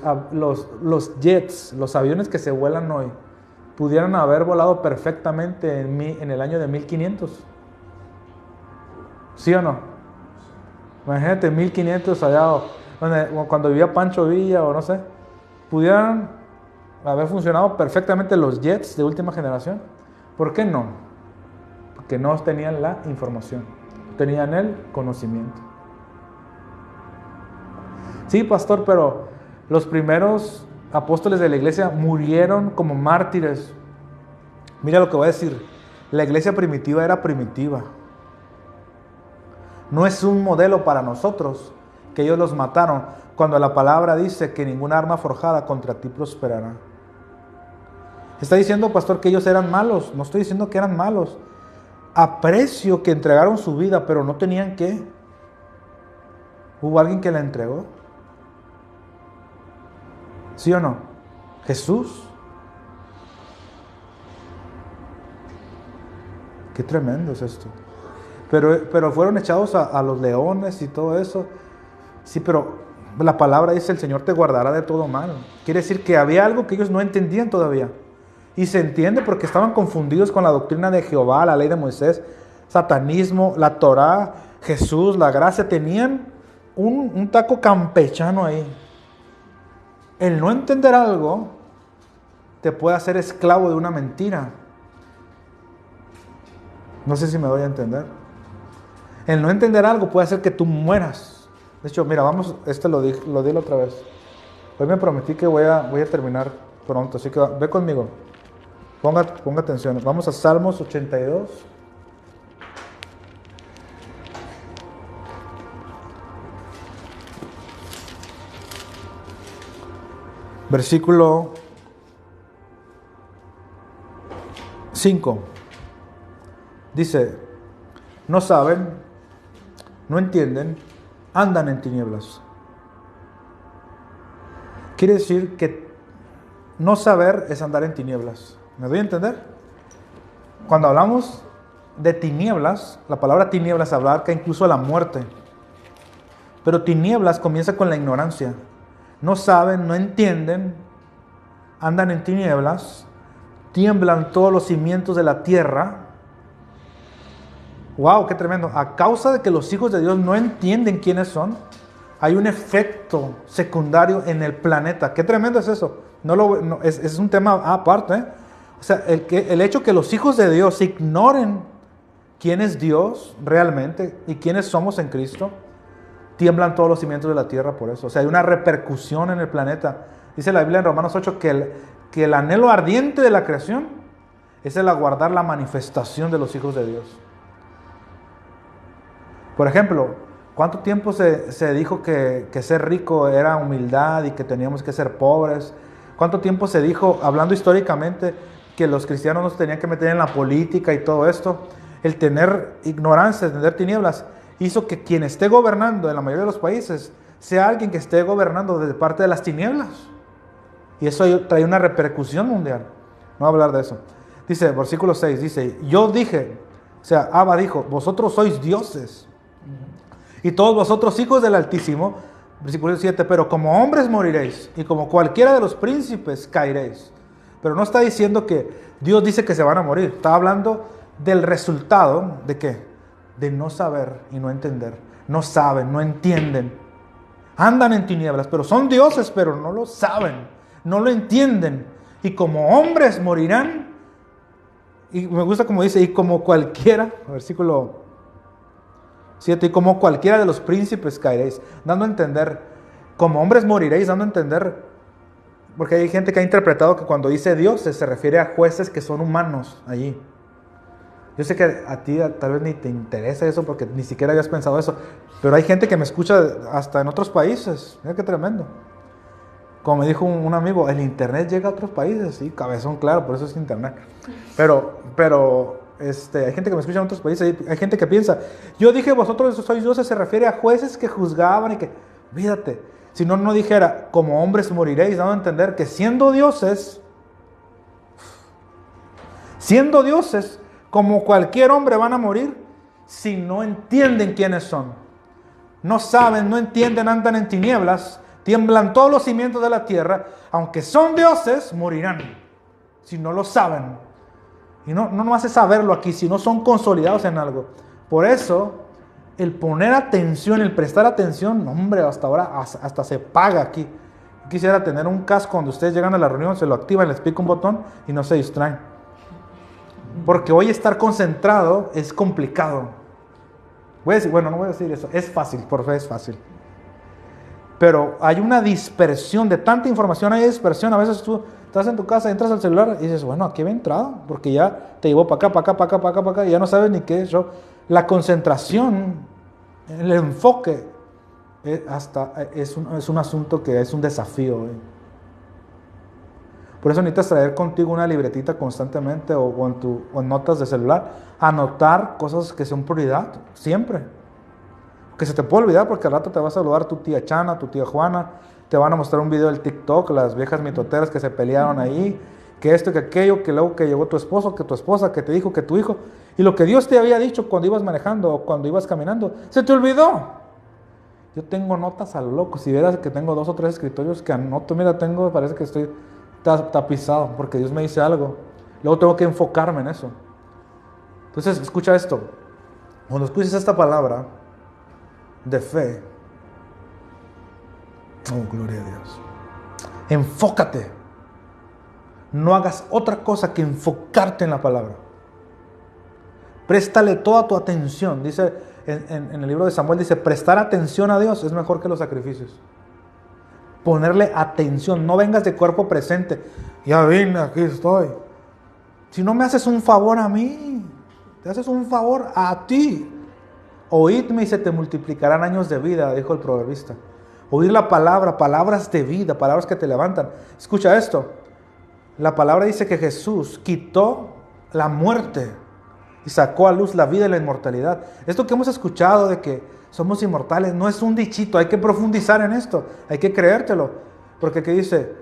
jets, los aviones que se vuelan hoy, pudieran haber volado perfectamente en el año de 1500? ¿Sí o no? Imagínate, 1500 allá, cuando vivía Pancho Villa o no sé, pudieran haber funcionado perfectamente los jets de última generación. ¿Por qué no? Porque no tenían la información, tenían el conocimiento. Sí, pastor, pero los primeros apóstoles de la iglesia murieron como mártires. Mira lo que voy a decir. La iglesia primitiva era primitiva. No es un modelo para nosotros que ellos los mataron, cuando la palabra dice que ninguna arma forjada contra ti prosperará. Está diciendo, pastor, que ellos eran malos. No estoy diciendo que eran malos. Aprecio que entregaron su vida, pero no tenían que. ¿Hubo alguien que la entregó? ¿Sí o no? Jesús. Qué tremendo es esto. Pero fueron echados a los leones y todo eso. Sí, pero la palabra dice, el Señor te guardará de todo mal. Quiere decir que había algo que ellos no entendían todavía. Y se entiende porque estaban confundidos con la doctrina de Jehová, la ley de Moisés, satanismo, la Torá, Jesús, la gracia. Tenían un taco campechano ahí. El no entender algo te puede hacer esclavo de una mentira. No sé si me doy a entender. El no entender algo puede hacer que tú mueras. De hecho, mira, vamos, lo di la otra vez. Hoy me prometí que voy a terminar pronto, así que ve conmigo. Ponga atención. Vamos a Salmos 82. Versículo 5. Dice, no saben, no entienden, andan en tinieblas. Quiere decir que no saber es andar en tinieblas. ¿Me doy a entender? Cuando hablamos de tinieblas, la palabra tinieblas abarca incluso la muerte. Pero tinieblas comienza con la ignorancia. No saben, no entienden, andan en tinieblas, tiemblan todos los cimientos de la tierra. ¡Wow! ¡Qué tremendo! A causa de que los hijos de Dios no entienden quiénes son, hay un efecto secundario en el planeta. ¡Qué tremendo es eso! Es un tema aparte, ¿eh? O sea, el hecho que los hijos de Dios ignoren quién es Dios realmente y quiénes somos en Cristo, tiemblan todos los cimientos de la tierra por eso. O sea, hay una repercusión en el planeta. Dice la Biblia en Romanos 8 que el anhelo ardiente de la creación es el aguardar la manifestación de los hijos de Dios. Por ejemplo, ¿cuánto tiempo se dijo que ser rico era humildad y que teníamos que ser pobres? ¿Cuánto tiempo se dijo, hablando históricamente, que los cristianos no se tenían que meter en la política y todo esto? El tener ignorancia, el tener tinieblas, hizo que quien esté gobernando en la mayoría de los países sea alguien que esté gobernando desde parte de las tinieblas. Y eso trae una repercusión mundial. No voy a hablar de eso. Dice, versículo 6, dice, yo dije, o sea, Abba dijo, vosotros sois dioses. Y todos vosotros hijos del Altísimo, versículo 7, pero como hombres moriréis, y como cualquiera de los príncipes caeréis. Pero no está diciendo que Dios dice que se van a morir. Está hablando del resultado de ¿qué? De no saber y no entender. No saben, no entienden. Andan en tinieblas, pero son dioses, pero no lo saben, no lo entienden. Y como hombres morirán. Y me gusta como dice, y como cualquiera, versículo 7, y como cualquiera de los príncipes caeréis. Dando a entender, como hombres moriréis, dando a entender, porque hay gente que ha interpretado que cuando dice dioses se refiere a jueces que son humanos allí. Yo sé que a ti tal vez ni te interesa eso porque ni siquiera habías pensado eso, pero hay gente que me escucha hasta en otros países. Mira qué tremendo. Como me dijo un amigo, el internet llega a otros países, sí, cabezón, claro, por eso es internet. Pero hay gente que me escucha en otros países, hay gente que piensa, yo dije vosotros sois dioses, se refiere a jueces que juzgaban y que, fíjate, si no, no dijera, como hombres moriréis, dando a entender que siendo dioses, como cualquier hombre van a morir si no entienden quiénes son. No saben, no entienden, andan en tinieblas, tiemblan todos los cimientos de la tierra, aunque son dioses, morirán, si no lo saben. Y no hace saberlo aquí, si no son consolidados en algo. Por eso, el poner atención, el prestar atención, hombre, hasta ahora, hasta se paga aquí. Quisiera tener un casco donde ustedes llegan a la reunión, se lo activan, les pica un botón y no se distraen. Porque hoy estar concentrado es complicado. Voy a decir, bueno, no voy a decir eso, es fácil, por fe es fácil. Pero hay una dispersión de tanta información, hay dispersión. A veces tú estás en tu casa, entras al celular y dices, bueno, aquí había entrado, porque ya te llevó para acá, para acá, para acá, para acá, para acá, y ya no sabes ni qué es. La concentración, el enfoque, es un asunto que es un desafío. Por eso necesitas traer contigo una libretita constantemente o en notas de celular, anotar cosas que son prioridad, siempre. Que se te puede olvidar porque al rato te va a saludar tu tía Chana, tu tía Juana, te van a mostrar un video del TikTok, las viejas mitoteras que se pelearon ahí, que esto, que aquello, que luego que llegó tu esposo, que tu esposa, que te dijo, que tu hijo, y lo que Dios te había dicho cuando ibas manejando o cuando ibas caminando, se te olvidó. Yo tengo notas a lo loco, si vieras que tengo 2 o 3 escritorios que anoto, mira, parece que estoy tapizado porque Dios me dice algo, luego tengo que enfocarme en eso. Entonces, escucha esto, cuando escuches esta palabra de fe, oh, gloria a Dios, enfócate, no hagas otra cosa que enfocarte en la palabra, préstale toda tu atención. Dice en el libro de Samuel, dice, prestar atención a Dios es mejor que los sacrificios. Ponerle atención, no vengas de cuerpo presente, ya vine, aquí estoy. Si no me haces un favor a mí, te haces un favor a ti. Oídme y se te multiplicarán años de vida, dijo el proverbista. Oír la palabra, palabras de vida, palabras que te levantan. Escucha esto. La palabra dice que Jesús quitó la muerte y sacó a luz la vida y la inmortalidad. Esto que hemos escuchado de que somos inmortales no es un dichito, hay que profundizar en esto, hay que creértelo. Porque aquí dice,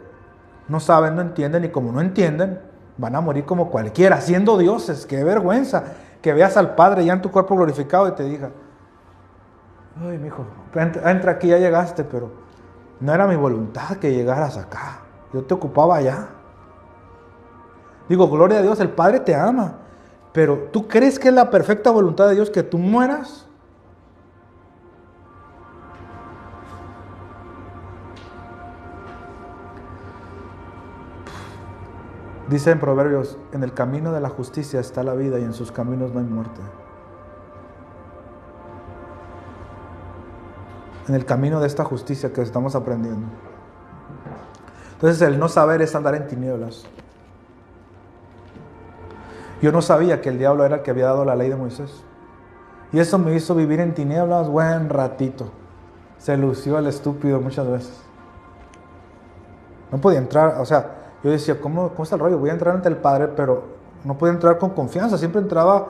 no saben, no entienden, y como no entienden, van a morir como cualquiera, siendo dioses. ¡Qué vergüenza! Que veas al Padre ya en tu cuerpo glorificado y te diga, ay, mijo, entra aquí, ya llegaste, pero no era mi voluntad que llegaras acá. Yo te ocupaba allá. Digo, gloria a Dios, el Padre te ama, pero ¿tú crees que es la perfecta voluntad de Dios que tú mueras? Dice en Proverbios, en el camino de la justicia está la vida y en sus caminos no hay muerte. En el camino de esta justicia que estamos aprendiendo. Entonces el no saber es andar en tinieblas. Yo no sabía que el diablo era el que había dado la ley de Moisés. Y eso me hizo vivir en tinieblas buen ratito. Se lució el estúpido muchas veces. No podía entrar, o sea, yo decía, ¿cómo está el rollo? Voy a entrar ante el Padre, pero no podía entrar con confianza. Siempre entraba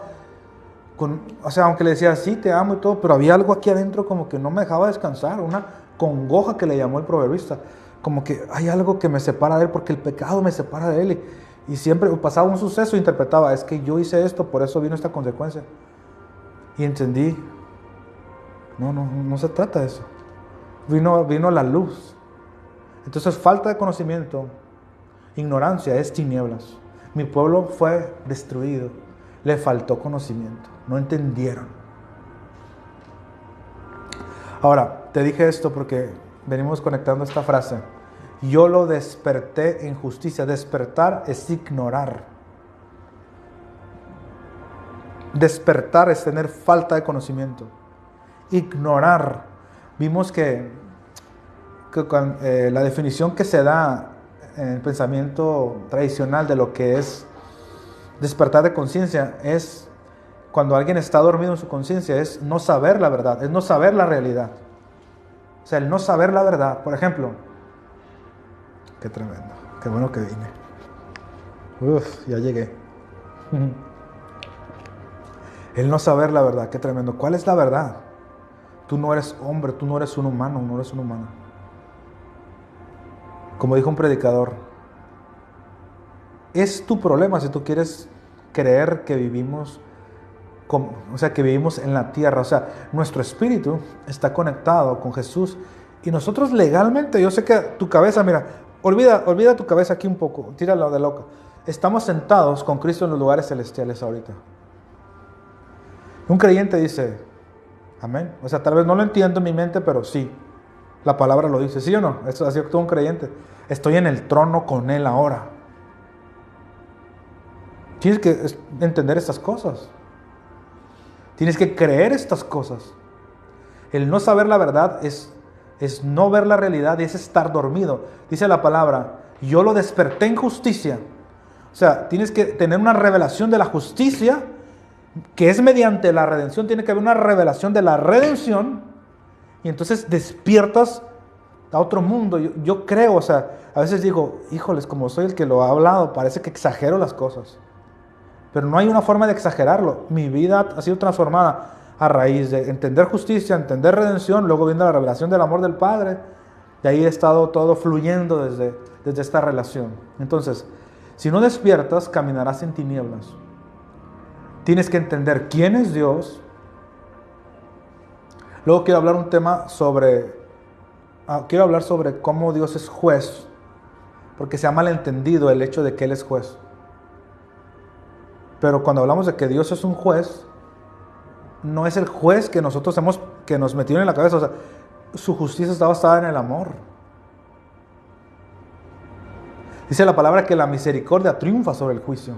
o sea, aunque le decía, sí, te amo y todo, pero había algo aquí adentro como que no me dejaba descansar, una congoja que le llamó el proverbista. Como que hay algo que me separa de él, porque el pecado me separa de él. Y siempre pasaba un suceso e interpretaba, es que yo hice esto, por eso vino esta consecuencia. Y entendí, no se trata de eso. Vino la luz. Entonces, falta de conocimiento, ignorancia es tinieblas. Mi pueblo fue destruido, le faltó conocimiento, no entendieron. Ahora, te dije esto porque venimos conectando esta frase. Yo lo desperté en justicia. Despertar es ignorar. Despertar es tener falta de conocimiento. Ignorar. Vimos que la definición que se da en el pensamiento tradicional de lo que es despertar de conciencia es cuando alguien está dormido en su conciencia, es no saber la verdad, es no saber la realidad. O sea, el no saber la verdad. Por ejemplo, Qué tremendo. Qué bueno que vine. Ya llegué. El no saber la verdad, qué tremendo. ¿Cuál es la verdad? Tú no eres hombre, tú no eres un humano, no eres un humano. Como dijo un predicador, es tu problema si tú quieres creer que vivimos, que vivimos en la tierra. O sea, nuestro espíritu está conectado con Jesús y nosotros legalmente, yo sé que tu cabeza, mira, olvida tu cabeza aquí un poco, tírala de loca. Estamos sentados con Cristo en los lugares celestiales ahorita. Un creyente dice, amén. O sea, tal vez no lo entiendo en mi mente, pero sí, la palabra lo dice, ¿sí o no? Eso así actúa un creyente. Estoy en el trono con Él ahora. Tienes que entender estas cosas. Tienes que creer estas cosas. El no saber la verdad es no ver la realidad y es estar dormido. Dice la palabra, yo lo desperté en justicia. O sea, tienes que tener una revelación de la justicia, que es mediante la redención. Tiene que haber una revelación de la redención y entonces despiertas a otro mundo. Yo creo, o sea, a veces digo, híjoles, como soy el que lo ha hablado, parece que exagero las cosas. Pero no hay una forma de exagerarlo. Mi vida ha sido transformada a raíz de entender justicia, entender redención, luego viendo la revelación del amor del Padre. Y ahí ha estado todo fluyendo desde esta relación. Entonces, si no despiertas, caminarás en tinieblas. Tienes que entender quién es Dios. Luego quiero hablar sobre cómo Dios es juez, porque se ha malentendido el hecho de que Él es juez. Pero cuando hablamos de que Dios es un juez, no es el juez que nos metieron en la cabeza. O sea, su justicia está basada en el amor. Dice la palabra que la misericordia triunfa sobre el juicio.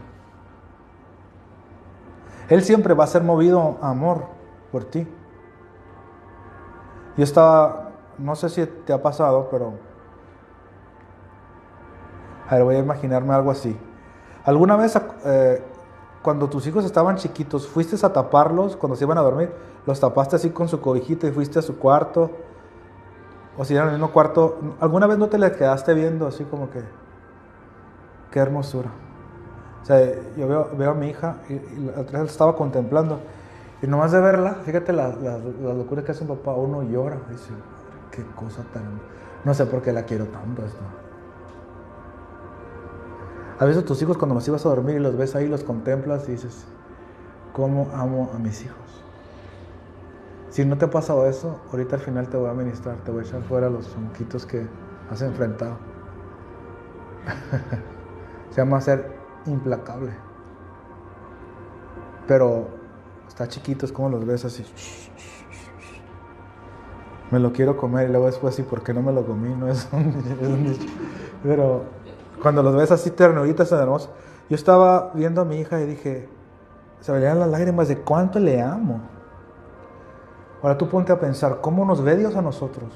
Él siempre va a ser movido a amor por ti. Yo estaba, no sé si te ha pasado, pero a ver, voy a imaginarme algo así. ¿Alguna vez cuando tus hijos estaban chiquitos, fuiste a taparlos cuando se iban a dormir? ¿Los tapaste así con su cobijita y fuiste a su cuarto? ¿O si eran en el mismo cuarto? ¿Alguna vez no te le quedaste viendo así como que, qué hermosura? O sea, yo veo a mi hija y la otra vez la estaba contemplando. Y nomás de verla, fíjate la locura que hace un papá, uno llora. Y dice, qué cosa tan... No sé por qué la quiero tanto esto. A veces tus hijos cuando los ibas a dormir y los ves ahí, los contemplas y dices, ¿cómo amo a mis hijos? Si no te ha pasado eso, ahorita al final te voy a ministrar, te voy a echar fuera los zonquitos que has enfrentado. Se llama ser implacable. Pero está chiquito, es como los ves así. Me lo quiero comer y luego después, ¿y por qué no me lo comí? No es un dicho. Pero cuando los ves así ternuritas, hermosos. Yo estaba viendo a mi hija y dije, se me veían las lágrimas de cuánto le amo. Ahora tú ponte a pensar, ¿cómo nos ve Dios a nosotros?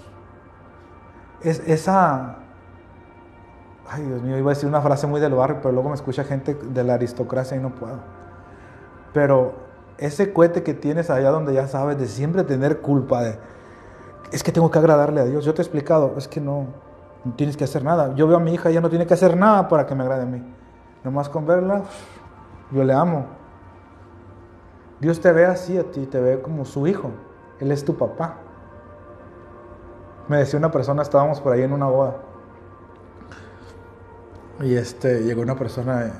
Ay, Dios mío, iba a decir una frase muy del barrio, pero luego me escucha gente de la aristocracia y no puedo. Pero ese cohete que tienes allá donde ya sabes de siempre tener culpa es que tengo que agradarle a Dios. Yo te he explicado, es que no tienes que hacer nada. Yo veo a mi hija, ella no tiene que hacer nada para que me agrade a mí. Nomás con verla, yo le amo. Dios te ve así a ti, te ve como su hijo. Él es tu papá. Me decía una persona, estábamos por ahí en una boda. Y llegó una persona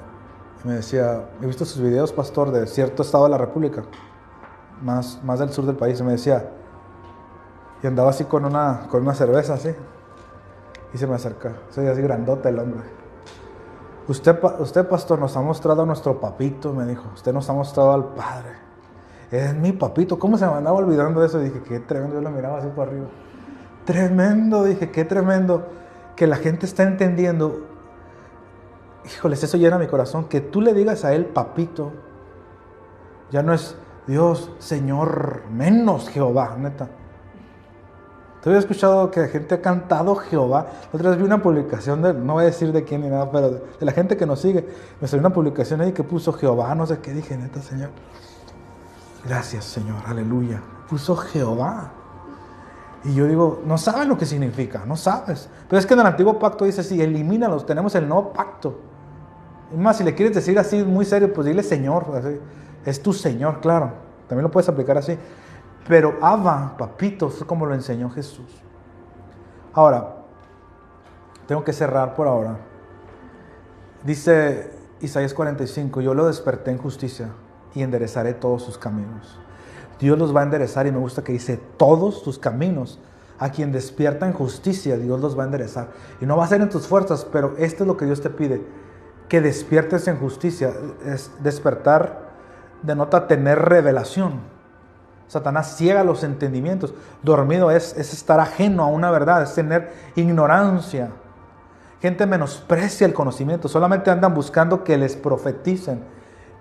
y me decía, he visto sus videos, pastor, de cierto estado de la República, más del sur del país. Y me decía, y andaba así con una cerveza así. Y se me acerca, soy así grandote el hombre. Usted, pastor, nos ha mostrado a nuestro papito, me dijo. Usted nos ha mostrado al Padre. Es mi papito. ¿Cómo se me andaba olvidando de eso? Y dije, qué tremendo. Yo lo miraba así por arriba. Tremendo, dije, qué tremendo. Que la gente está entendiendo. Híjoles, eso llena mi corazón. Que tú le digas a él, papito. Ya no es Dios, Señor, menos Jehová, neta. ¿Te había escuchado que la gente ha cantado Jehová? La otra vez vi una publicación, no voy a decir de quién ni nada, pero de la gente que nos sigue. Me salió una publicación ahí que puso Jehová, no sé qué. Dije, neta, Señor. Gracias, Señor, aleluya. Puso Jehová. Y yo digo, no sabes lo que significa, no sabes. Pero es que en el antiguo pacto dice, sí, elimínalos, tenemos el nuevo pacto. Es más, si le quieres decir así muy serio, pues dile Señor, así. Es tu Señor, claro. También lo puedes aplicar así. Pero Abba, papito, es como lo enseñó Jesús. Ahora, tengo que cerrar por ahora. Dice Isaías 45, yo lo desperté en justicia y enderezaré todos sus caminos. Dios los va a enderezar, y me gusta que dice todos tus caminos. A quien despierta en justicia, Dios los va a enderezar. Y no va a ser en tus fuerzas, pero esto es lo que Dios te pide, que despiertes en justicia. Despertar denota tener revelación. Satanás ciega los entendimientos. Dormido es estar ajeno a una verdad, es tener ignorancia. Gente menosprecia el conocimiento, solamente andan buscando que les profeticen,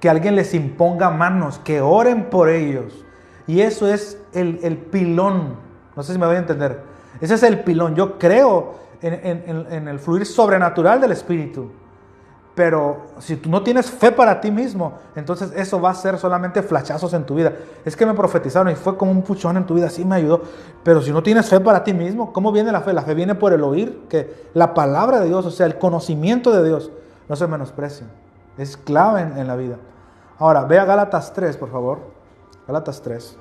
que alguien les imponga manos, que oren por ellos. Y eso es el pilón. No sé si me voy a entender. Ese es el pilón. Yo creo en el fluir sobrenatural del Espíritu. Pero si tú no tienes fe para ti mismo, entonces eso va a ser solamente flachazos en tu vida. Es que me profetizaron y fue como un puchón en tu vida, sí me ayudó. Pero si no tienes fe para ti mismo, ¿cómo viene la fe? La fe viene por el oír, que la palabra de Dios, o sea, el conocimiento de Dios, no se menosprecia. Es clave en la vida. Ahora, ve a Gálatas 3, por favor. Gálatas 3.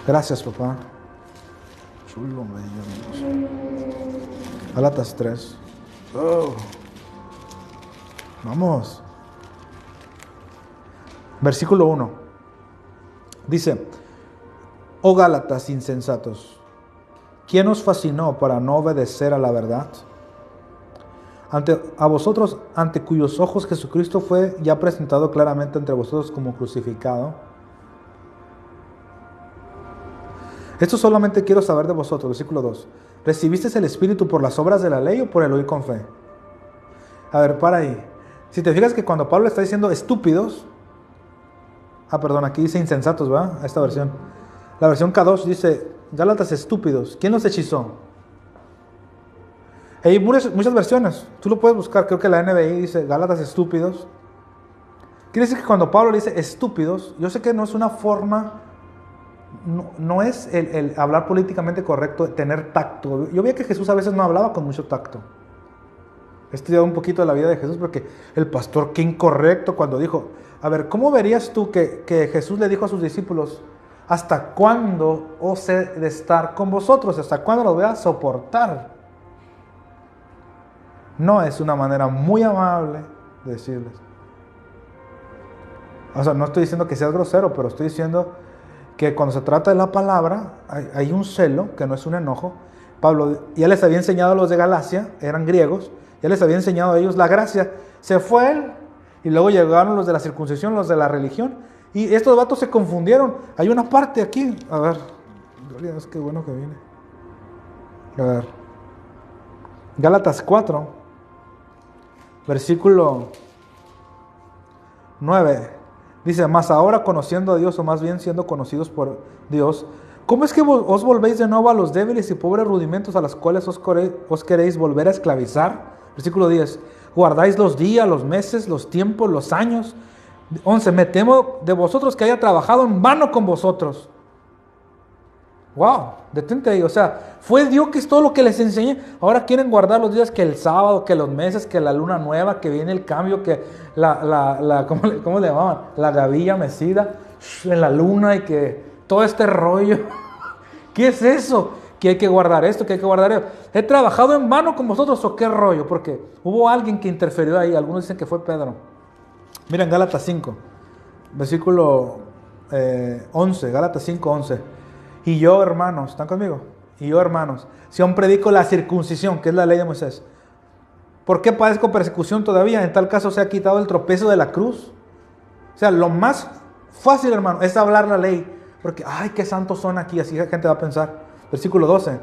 Gracias, papá. Chulo, medio. Gálatas 3. Oh. Vamos. Versículo 1. Dice: oh Gálatas insensatos, ¿quién os fascinó para no obedecer a la verdad? A vosotros, ante cuyos ojos Jesucristo fue ya presentado claramente entre vosotros como crucificado. Esto solamente quiero saber de vosotros, versículo 2. ¿Recibisteis el Espíritu por las obras de la ley o por el oír con fe? A ver, para ahí. Si te fijas que cuando Pablo está diciendo estúpidos, aquí dice insensatos, ¿verdad? Esta versión. La versión K2 dice Gálatas estúpidos. ¿Quién los hechizó? Hay muchas versiones. Tú lo puedes buscar. Creo que la NBI dice Gálatas estúpidos. Quiere decir que cuando Pablo le dice estúpidos, yo sé que no es una forma, no es el hablar políticamente correcto, tener tacto. Yo veía que Jesús a veces no hablaba con mucho tacto. He estudiado un poquito de la vida de Jesús porque el pastor, qué incorrecto cuando dijo, a ver, ¿cómo verías tú que Jesús le dijo a sus discípulos, ¿hasta cuándo os he de estar con vosotros? ¿Hasta cuándo los voy a soportar? No es una manera muy amable de decirles. O sea, no estoy diciendo que seas grosero, pero estoy diciendo que cuando se trata de la palabra, hay un celo, que no es un enojo. Pablo ya les había enseñado a los de Galacia, eran griegos, ya les había enseñado a ellos la gracia. Se fue él, y luego llegaron los de la circuncisión, los de la religión, y estos vatos se confundieron. Hay una parte aquí, a ver, es que bueno que viene. A ver, Gálatas 4. Versículo 9, dice, mas ahora conociendo a Dios, o más bien siendo conocidos por Dios, ¿cómo es que os volvéis de nuevo a los débiles y pobres rudimentos a los cuales os queréis volver a esclavizar? Versículo 10, guardáis los días, los meses, los tiempos, los años. 11, me temo de vosotros que haya trabajado en vano con vosotros. Wow, detente ahí, o sea, fue Dios que es todo lo que les enseñé. Ahora quieren guardar los días, que el sábado, que los meses, que la luna nueva, que viene el cambio, que ¿cómo le llamaban? La gavilla mecida en la luna y que todo este rollo. ¿Qué es eso? Que hay que guardar esto, que hay que guardar esto. ¿He trabajado en vano con vosotros o qué rollo? Porque hubo alguien que interfirió ahí, algunos dicen que fue Pedro. Miren Gálatas 5, versículo 11, Gálatas 5, 11. Y yo, hermanos, ¿están conmigo? Y yo, hermanos, si aún predico la circuncisión, que es la ley de Moisés, ¿por qué padezco persecución todavía? En tal caso se ha quitado el tropezo de la cruz. O sea, lo más fácil, hermano, es hablar la ley. Porque, ay, qué santos son aquí, así la gente va a pensar. Versículo 12.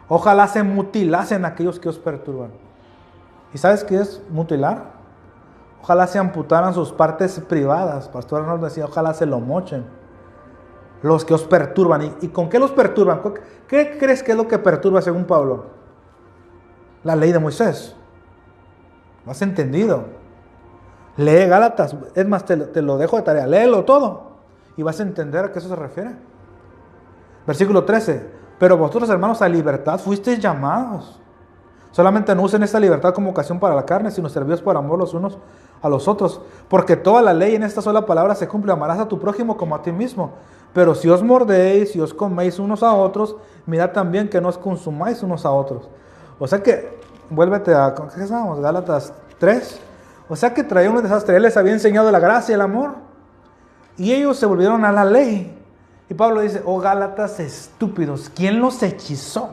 Ojalá se mutilasen aquellos que os perturban. ¿Y sabes qué es mutilar? Ojalá se amputaran sus partes privadas. Pastor Arnold decía, ojalá se lo mochen. Los que os perturban. ¿Y con qué los perturban? ¿Qué crees que es lo que perturba según Pablo? La ley de Moisés. ¿Lo has entendido? Lee Gálatas. Es más, te lo dejo de tarea. Léelo todo. y vas a entender a qué eso se refiere. Versículo 13. Pero vosotros, hermanos, a libertad fuisteis llamados. Solamente no usen esta libertad como ocasión para la carne, sino servíos por amor los unos a los otros. Porque toda la ley en esta sola palabra se cumple: amarás a tu prójimo como a ti mismo. Pero si os mordéis y os coméis unos a otros, mirad también que no os consumáis unos a otros. O sea que, vuélvete a, ¿qué estábamos? Gálatas 3. O sea que traía un desastre. Él les había enseñado la gracia y el amor, y ellos se volvieron a la ley. Y Pablo dice: oh Gálatas estúpidos, ¿quién los hechizó?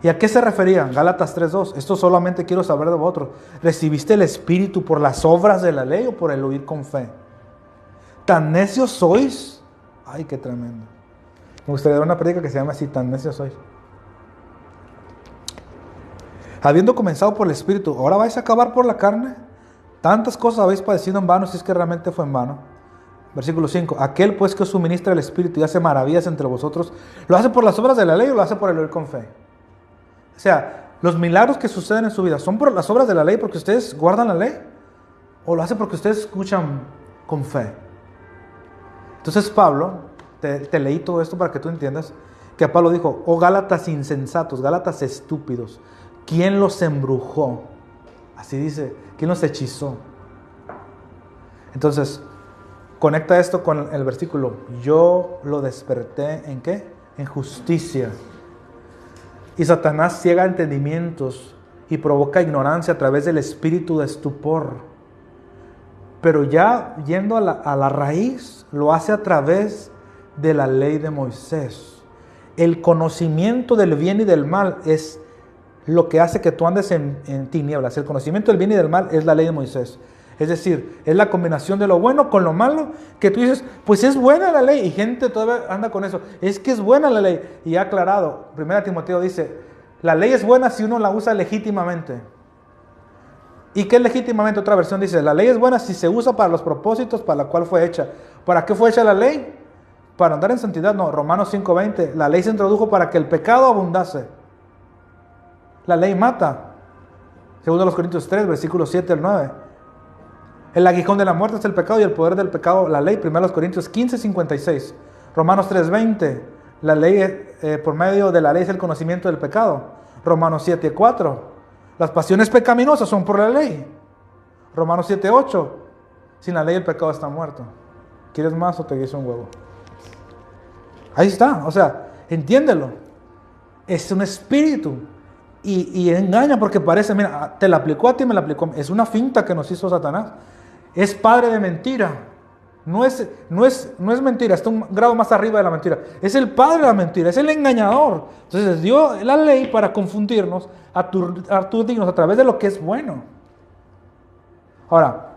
¿Y a qué se referían? Gálatas 3:2. Esto solamente quiero saber de vosotros. ¿Recibiste el Espíritu por las obras de la ley o por el oír con fe? ¿Tan necios sois? Ay, qué tremendo. Me gustaría dar una prédica que se llama así: tan necios sois. Habiendo comenzado por el Espíritu, ¿ahora vais a acabar por la carne? Tantas cosas habéis padecido en vano, si es que realmente fue en vano. Versículo 5. Aquel pues que os suministra el Espíritu y hace maravillas entre vosotros, ¿lo hace por las obras de la ley o lo hace por el oír con fe? O sea, los milagros que suceden en su vida, ¿son por las obras de la ley porque ustedes guardan la ley? ¿O lo hace porque ustedes escuchan con fe? Entonces Pablo, te leí todo esto para que tú entiendas que Pablo dijo: oh Gálatas insensatos, Gálatas estúpidos, ¿quién los embrujó? Así dice, ¿quién los hechizó? Entonces, conecta esto con el versículo: yo lo desperté, ¿en qué? En justicia. Y Satanás ciega entendimientos y provoca ignorancia a través del espíritu de estupor. Pero ya yendo a la raíz, lo hace a través de la ley de Moisés. El conocimiento del bien y del mal es lo que hace que tú andes en tinieblas. El conocimiento del bien y del mal es la ley de Moisés. Es decir, es la combinación de lo bueno con lo malo, que tú dices: pues es buena la ley, y gente todavía anda con eso, es que es buena la ley. Y ha aclarado, 1 Timoteo dice: la ley es buena si uno la usa legítimamente. ¿Y qué es legítimamente? Otra versión dice: la ley es buena si se usa para los propósitos para la cual fue hecha. ¿Para qué fue hecha la ley? Para andar en santidad. No, Romanos 5:20, la ley se introdujo para que el pecado abundase. La ley mata. 2 Corintios 3, versículos 7 al 9. El aguijón de la muerte es el pecado, y el poder del pecado, la ley. 1 Corintios 15:56. Romanos 3:20. La ley, por medio de la ley es el conocimiento del pecado. Romanos 7:4. Las pasiones pecaminosas son por la ley. Romanos 7:8. Sin la ley el pecado está muerto. ¿Quieres más o te guiso un huevo? Ahí está. O sea, entiéndelo. Es un espíritu. Y engaña porque parece, mira, te la aplicó a ti, me la aplicó. Es una finta que nos hizo Satanás. Es padre de mentira. No es mentira, está un grado más arriba de la mentira. Es el padre de la mentira, es el engañador. Entonces dio la ley para confundirnos, aturdirnos a través de lo que es bueno. Ahora,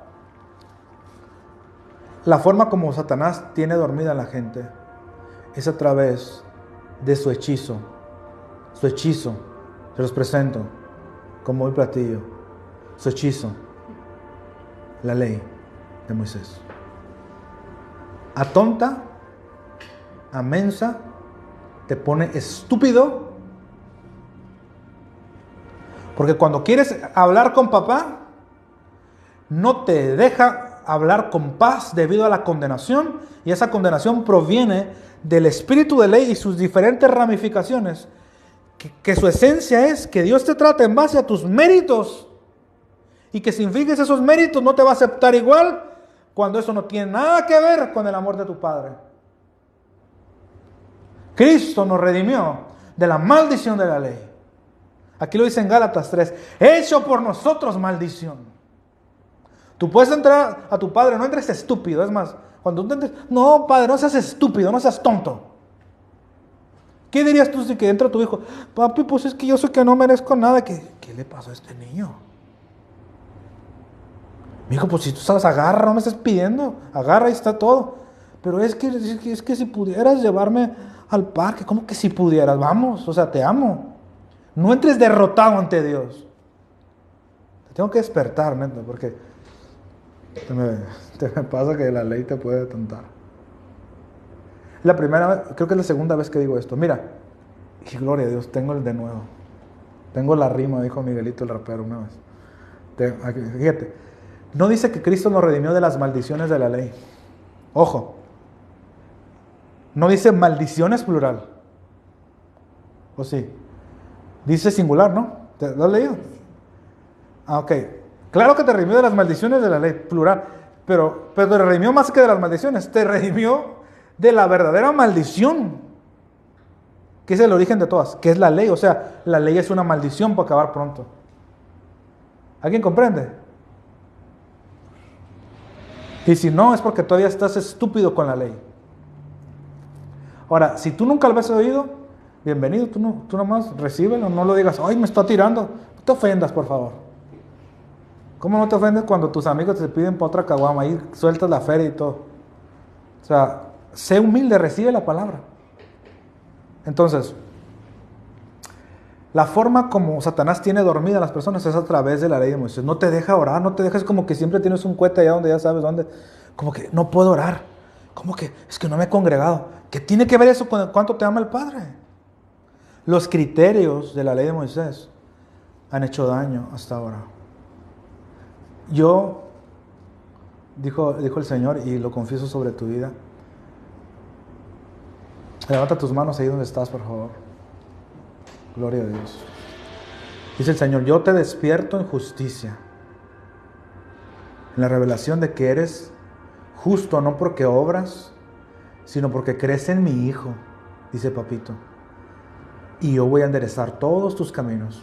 la forma como Satanás tiene dormida a la gente es a través de su hechizo. Su hechizo, se los presento como un platillo. Su hechizo, la ley de Moisés. Atonta, amensa, te pone estúpido. Porque cuando quieres hablar con papá, no te deja hablar con paz debido a la condenación. Y esa condenación proviene del espíritu de ley y sus diferentes ramificaciones. Que su esencia es que Dios te trata en base a tus méritos. Y que si infringes esos méritos no te va a aceptar igual, cuando eso no tiene nada que ver con el amor de tu Padre. Cristo nos redimió de la maldición de la ley. Aquí lo dice en Gálatas 3. Hecho por nosotros maldición. Tú puedes entrar a tu Padre, no entres estúpido. Es más, cuando tú entres, no, Padre, no seas estúpido, no seas tonto. ¿Qué dirías tú si que entra tu hijo? Papi, pues es que yo sé que no merezco nada. ¿Qué le pasó a este niño? Me dijo, pues si tú sabes, agarra, no me estás pidiendo. Agarra, ahí está todo. Pero es que si pudieras llevarme al parque, ¿cómo que si pudieras? Vamos, o sea, te amo. No entres derrotado ante Dios. Te tengo que despertar, neta, porque te me pasa que la ley te puede tentar. La primera vez, creo que es la segunda vez que digo esto. Mira, y gloria a Dios, tengo el de nuevo. Tengo la rima, dijo Miguelito el rapero una vez. Fíjate, no dice que Cristo nos redimió de las maldiciones de la ley. Ojo, no dice maldiciones plural. ¿O sí? Dice singular, ¿no? ¿Lo has leído? Ah, ok. Claro que te redimió de las maldiciones de la ley, plural. Pero te redimió más que de las maldiciones. Te redimió de la verdadera maldición, que es el origen de todas, que es la ley. O sea, la ley es una maldición para acabar pronto. ¿Alguien comprende? Y si no, es porque todavía estás estúpido con la ley. Ahora, si tú nunca lo has oído, bienvenido, tú nomás recíbelo, no lo digas, ay, me está tirando. No te ofendas, por favor. ¿Cómo no te ofendes cuando tus amigos te piden para otra caguama? Ahí sueltas la feria y todo. O sea, sé humilde, recibe la palabra. Entonces, la forma como Satanás tiene dormida a las personas es a través de la ley de Moisés. No te deja orar, no te dejes como que siempre tienes un cohete allá donde ya sabes dónde. Como que no puedo orar. Como que es que no me he congregado. ¿Qué tiene que ver eso con cuánto te ama el Padre? Los criterios de la ley de Moisés han hecho daño hasta ahora. Dijo el Señor, y lo confieso sobre tu vida. Levanta tus manos ahí donde estás, por favor. Gloria a Dios. Dice el Señor, yo te despierto en justicia, en la revelación de que eres justo, no porque obras, sino porque crees en mi Hijo, dice Papito. Y yo voy a enderezar todos tus caminos.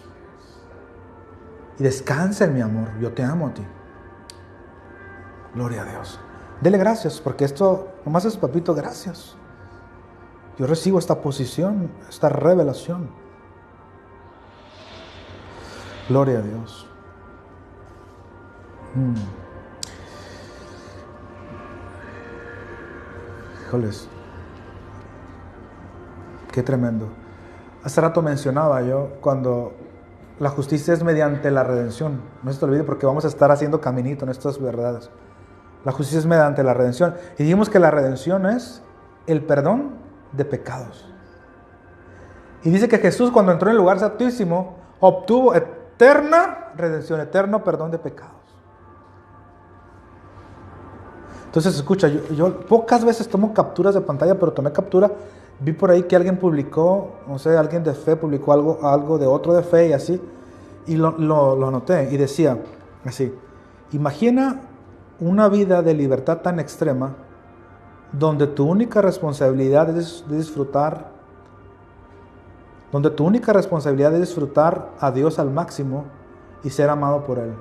Y descansa en mi amor, yo te amo a ti. Gloria a Dios. Dele gracias, porque esto, nomás es Papito, gracias. Yo recibo esta posición, esta revelación. Gloria a Dios. Híjoles. Qué tremendo. Hace rato mencionaba yo cuando la justicia es mediante la redención. No se te olvide porque vamos a estar haciendo caminito en estas verdades. La justicia es mediante la redención. Y dijimos que la redención es el perdón de pecados. Y dice que Jesús cuando entró en el lugar santísimo obtuvo eterna redención, eterno perdón de pecados. Entonces escucha, yo pocas veces tomo capturas de pantalla, pero tomé captura. Vi por ahí que alguien publicó, no sé, alguien de fe publicó algo de otro de fe y así. Y lo anoté y decía así: imagina una vida de libertad tan extrema donde tu única responsabilidad es disfrutar a Dios al máximo y ser amado por Él.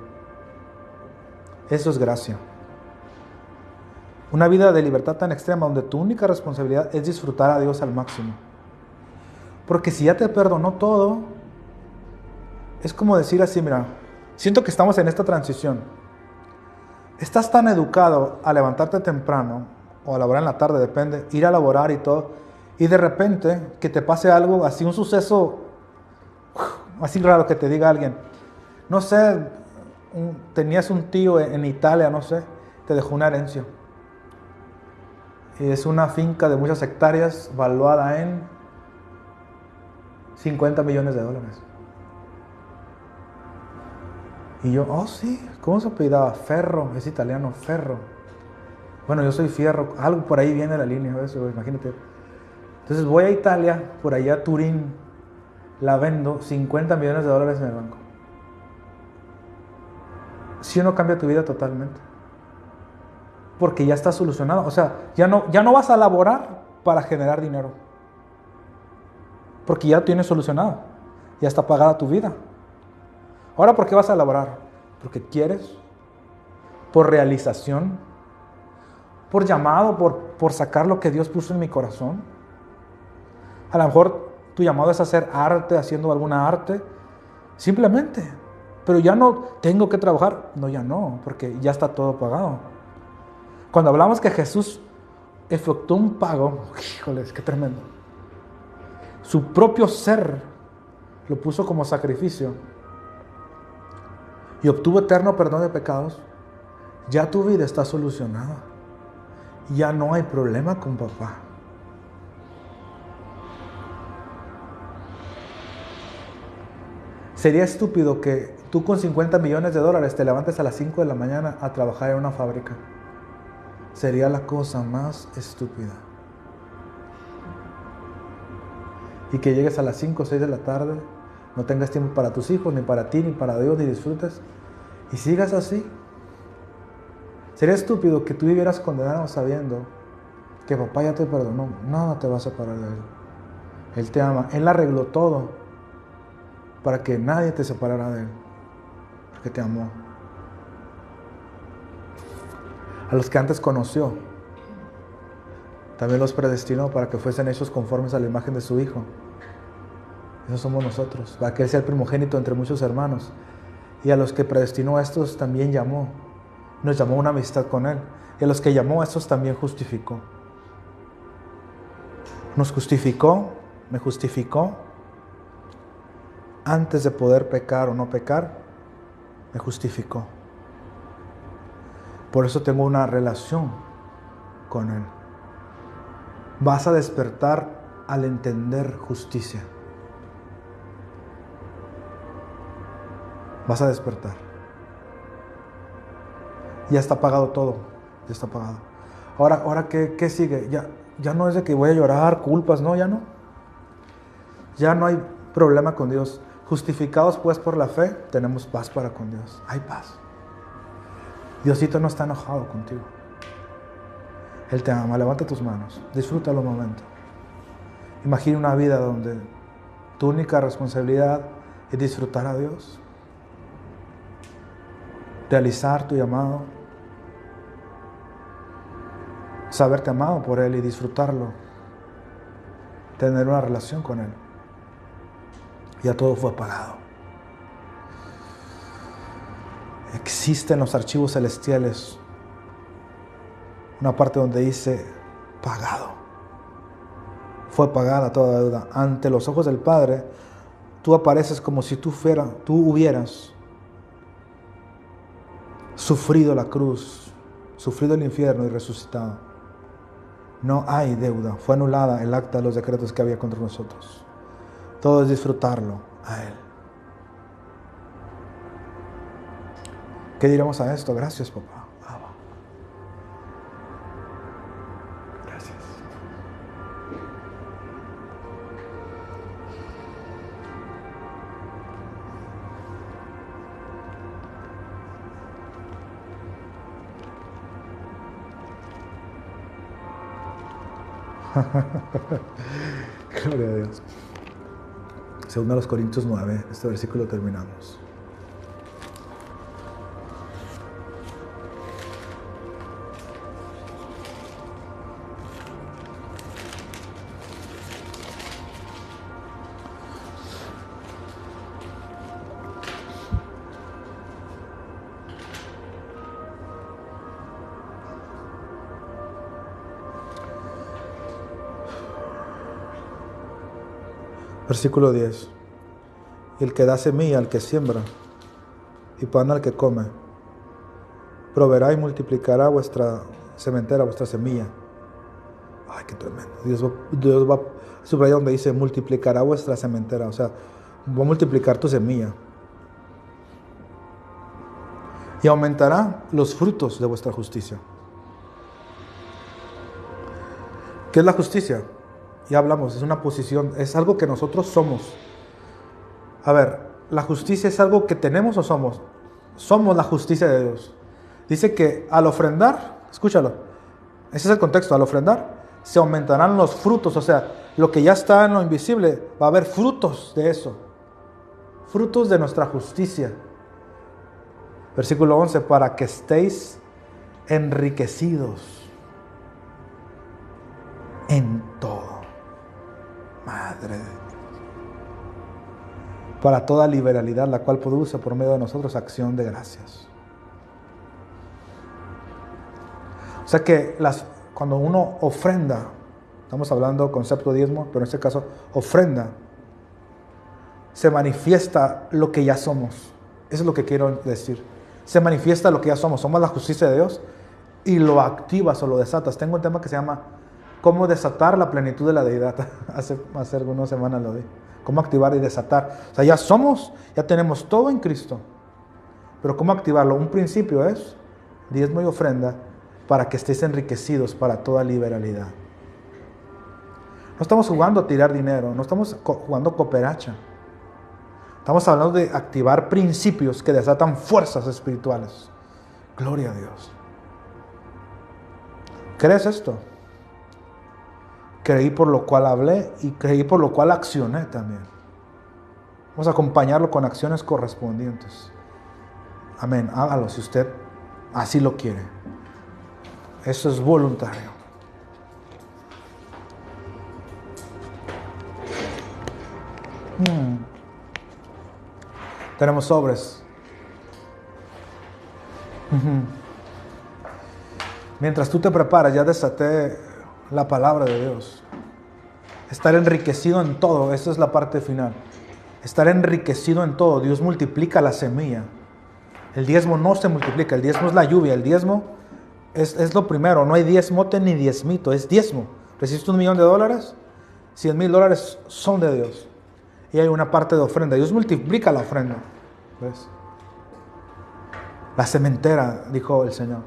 Eso es gracia. Una vida de libertad tan extrema donde tu única responsabilidad es disfrutar a Dios al máximo. Porque si ya te perdonó todo, es como decir así, mira, siento que estamos en esta transición. Estás tan educado a levantarte temprano o a laborar en la tarde, depende, ir a laborar y todo, y de repente que te pase algo así, un suceso así raro que te diga alguien, no sé, tenías un tío en Italia, no sé, te dejó una herencia. Es una finca de muchas hectáreas valuada en $50 millones. Y yo, oh sí, ¿cómo se apellidaba? Ferro, es italiano, Ferro. Bueno, yo soy Fierro, algo por ahí viene la línea, eso, imagínate. Entonces voy a Italia, por allá a Turín, la vendo, $50 millones en el banco. Si uno cambia tu vida totalmente. Porque ya está solucionado. O sea, ya no vas a laborar para generar dinero. Porque ya tienes solucionado. Ya está pagada tu vida. Ahora, ¿por qué vas a laborar? Porque quieres, por realización, por llamado, por sacar lo que Dios puso en mi corazón. A lo mejor tu llamado es hacer arte, haciendo alguna arte. Simplemente. Pero ya no tengo que trabajar. No, ya no, porque ya está todo pagado. Cuando hablamos que Jesús efectuó un pago, híjoles, qué tremendo. Su propio ser lo puso como sacrificio y obtuvo eterno perdón de pecados. Ya tu vida está solucionada. Ya no hay problema con papá. Sería estúpido que tú con $50 millones te levantes a las 5 de la mañana a trabajar en una fábrica. sería la cosa más estúpida. Y que llegues a las 5 o 6 de la tarde, no tengas tiempo para tus hijos, ni para ti, ni para Dios, ni disfrutes, y sigas así. Sería estúpido que tú vivieras condenado sabiendo que papá ya te perdonó. No te vas a separar de Él. Él te ama. Él arregló todo para que nadie te separara de Él, porque te amó. A los que antes conoció, también los predestinó para que fuesen hechos conformes a la imagen de su Hijo. Esos somos nosotros, para que Él sea el primogénito entre muchos hermanos. Y a los que predestinó a estos también llamó. Nos llamó a una amistad con Él. Y a los que llamó a estos también justificó. Nos justificó, me justificó. Antes de poder pecar o no pecar, me justificó. Por eso tengo una relación con Él. Vas a despertar al entender justicia. Vas a despertar. Ya está pagado todo. Ya está pagado. Ahora ¿qué sigue? Ya no es de que voy a llorar, culpas, no, ya no. Ya no hay problema con Dios. Justificados pues por la fe, tenemos paz para con Dios. Hay paz. Diosito no está enojado contigo. Él te ama. Levanta tus manos. Disfruta los momentos. Imagina una vida donde tu única responsabilidad es disfrutar a Dios. Realizar tu llamado. Saberte amado por Él y disfrutarlo. Tener una relación con Él. Ya todo fue pagado. Existen los archivos celestiales una parte donde dice pagado. Fue pagada toda deuda. Ante los ojos del Padre, tú apareces como si tú hubieras sufrido la cruz, sufrido el infierno y resucitado. No hay deuda. Fue anulada el acta de los decretos que había contra nosotros. Todo es disfrutarlo a Él. ¿Qué diremos a esto? Gracias, papá. Gracias. Gloria a Dios. Según a los Corintios 9, este versículo terminamos. Versículo 10. Y el que da semilla al que siembra y pan al que come, proveerá y multiplicará vuestra sementera, vuestra semilla. Ay, qué tremendo. Dios va a subrayar donde dice multiplicará vuestra sementera. O sea, va a multiplicar tu semilla. Y aumentará los frutos de vuestra justicia. ¿Qué es la justicia? Ya hablamos, es una posición, es algo que nosotros somos. A ver, ¿la justicia es algo que tenemos o somos? Somos la justicia de Dios. Dice que al ofrendar, escúchalo, ese es el contexto, al ofrendar se aumentarán los frutos, o sea, lo que ya está en lo invisible, va a haber frutos de eso. Frutos de nuestra justicia. Versículo 11, para que estéis enriquecidos en todo. Madre de Dios. Para toda liberalidad, la cual produce por medio de nosotros acción de gracias. O sea que cuando uno ofrenda, estamos hablando concepto diezmo, pero en este caso ofrenda, se manifiesta lo que ya somos. Eso es lo que quiero decir. Se manifiesta lo que ya somos. Somos la justicia de Dios y lo activas o lo desatas. Tengo un tema que se llama cómo desatar la plenitud de la deidad. Hace algunas semanas lo di. Cómo activar y desatar. O sea, ya somos, ya tenemos todo en Cristo. Pero cómo activarlo. Un principio es diezmo y ofrenda. para que estéis enriquecidos para toda liberalidad. No estamos jugando a tirar dinero, no estamos jugando cooperacha. Estamos hablando de activar principios que desatan fuerzas espirituales. Gloria a Dios. ¿Crees esto? Creí por lo cual hablé y creí por lo cual accioné también. Vamos a acompañarlo con acciones correspondientes. Amén. Hágalo si usted así lo quiere. Eso es voluntario. Tenemos sobres. Mientras tú te preparas, ya desaté la palabra de Dios. Estar enriquecido en todo, esa es la parte final. Estar enriquecido en todo. Dios multiplica la semilla. El diezmo no se multiplica, el diezmo es la lluvia. El diezmo es lo primero. No hay diezmote ni diezmito, es diezmo. ¿Recibiste $1,000,000? $100,000 son de Dios. Y hay una parte de ofrenda. Dios multiplica la ofrenda. ¿Ves? La cementera, dijo el Señor,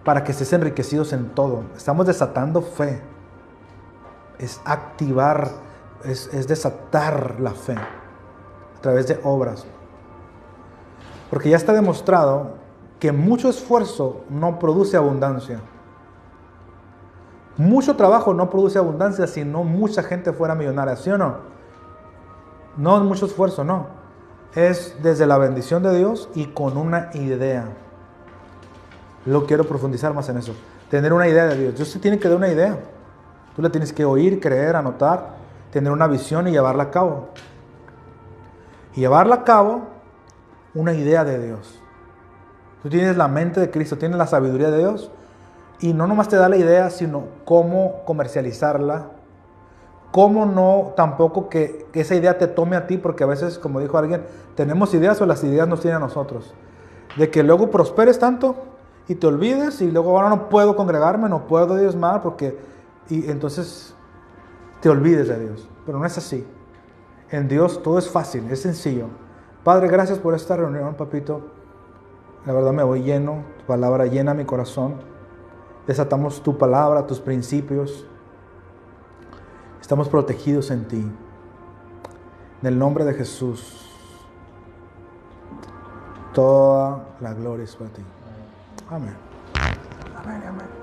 para que estés enriquecidos en todo. Estamos desatando fe. Es activar, es desatar la fe a través de obras. Porque ya está demostrado que mucho esfuerzo no produce abundancia. Mucho trabajo no produce abundancia si no mucha gente fuera millonaria, ¿sí o no? No es mucho esfuerzo, no. Es desde la bendición de Dios y con una idea. Yo quiero profundizar más en eso. Tener una idea de Dios. Dios te tiene que dar una idea. Tú la tienes que oír, creer, anotar, tener una visión y llevarla a cabo. Y llevarla a cabo, una idea de Dios. Tú tienes la mente de Cristo, tienes la sabiduría de Dios. Y no nomás te da la idea, sino cómo comercializarla. Cómo no tampoco que esa idea te tome a ti, porque a veces, como dijo alguien, tenemos ideas o las ideas nos tienen a nosotros. De que luego prosperes tanto y te olvides y luego ahora no puedo congregarme, no puedo diezmar y entonces te olvides de Dios. Pero no es así. En Dios todo es fácil, es sencillo. Padre, gracias por esta reunión, papito. La verdad me voy lleno, tu palabra llena mi corazón. Desatamos tu palabra, tus principios. Estamos protegidos en ti. En el nombre de Jesús, toda la gloria es para ti. Amén. Amén, amén.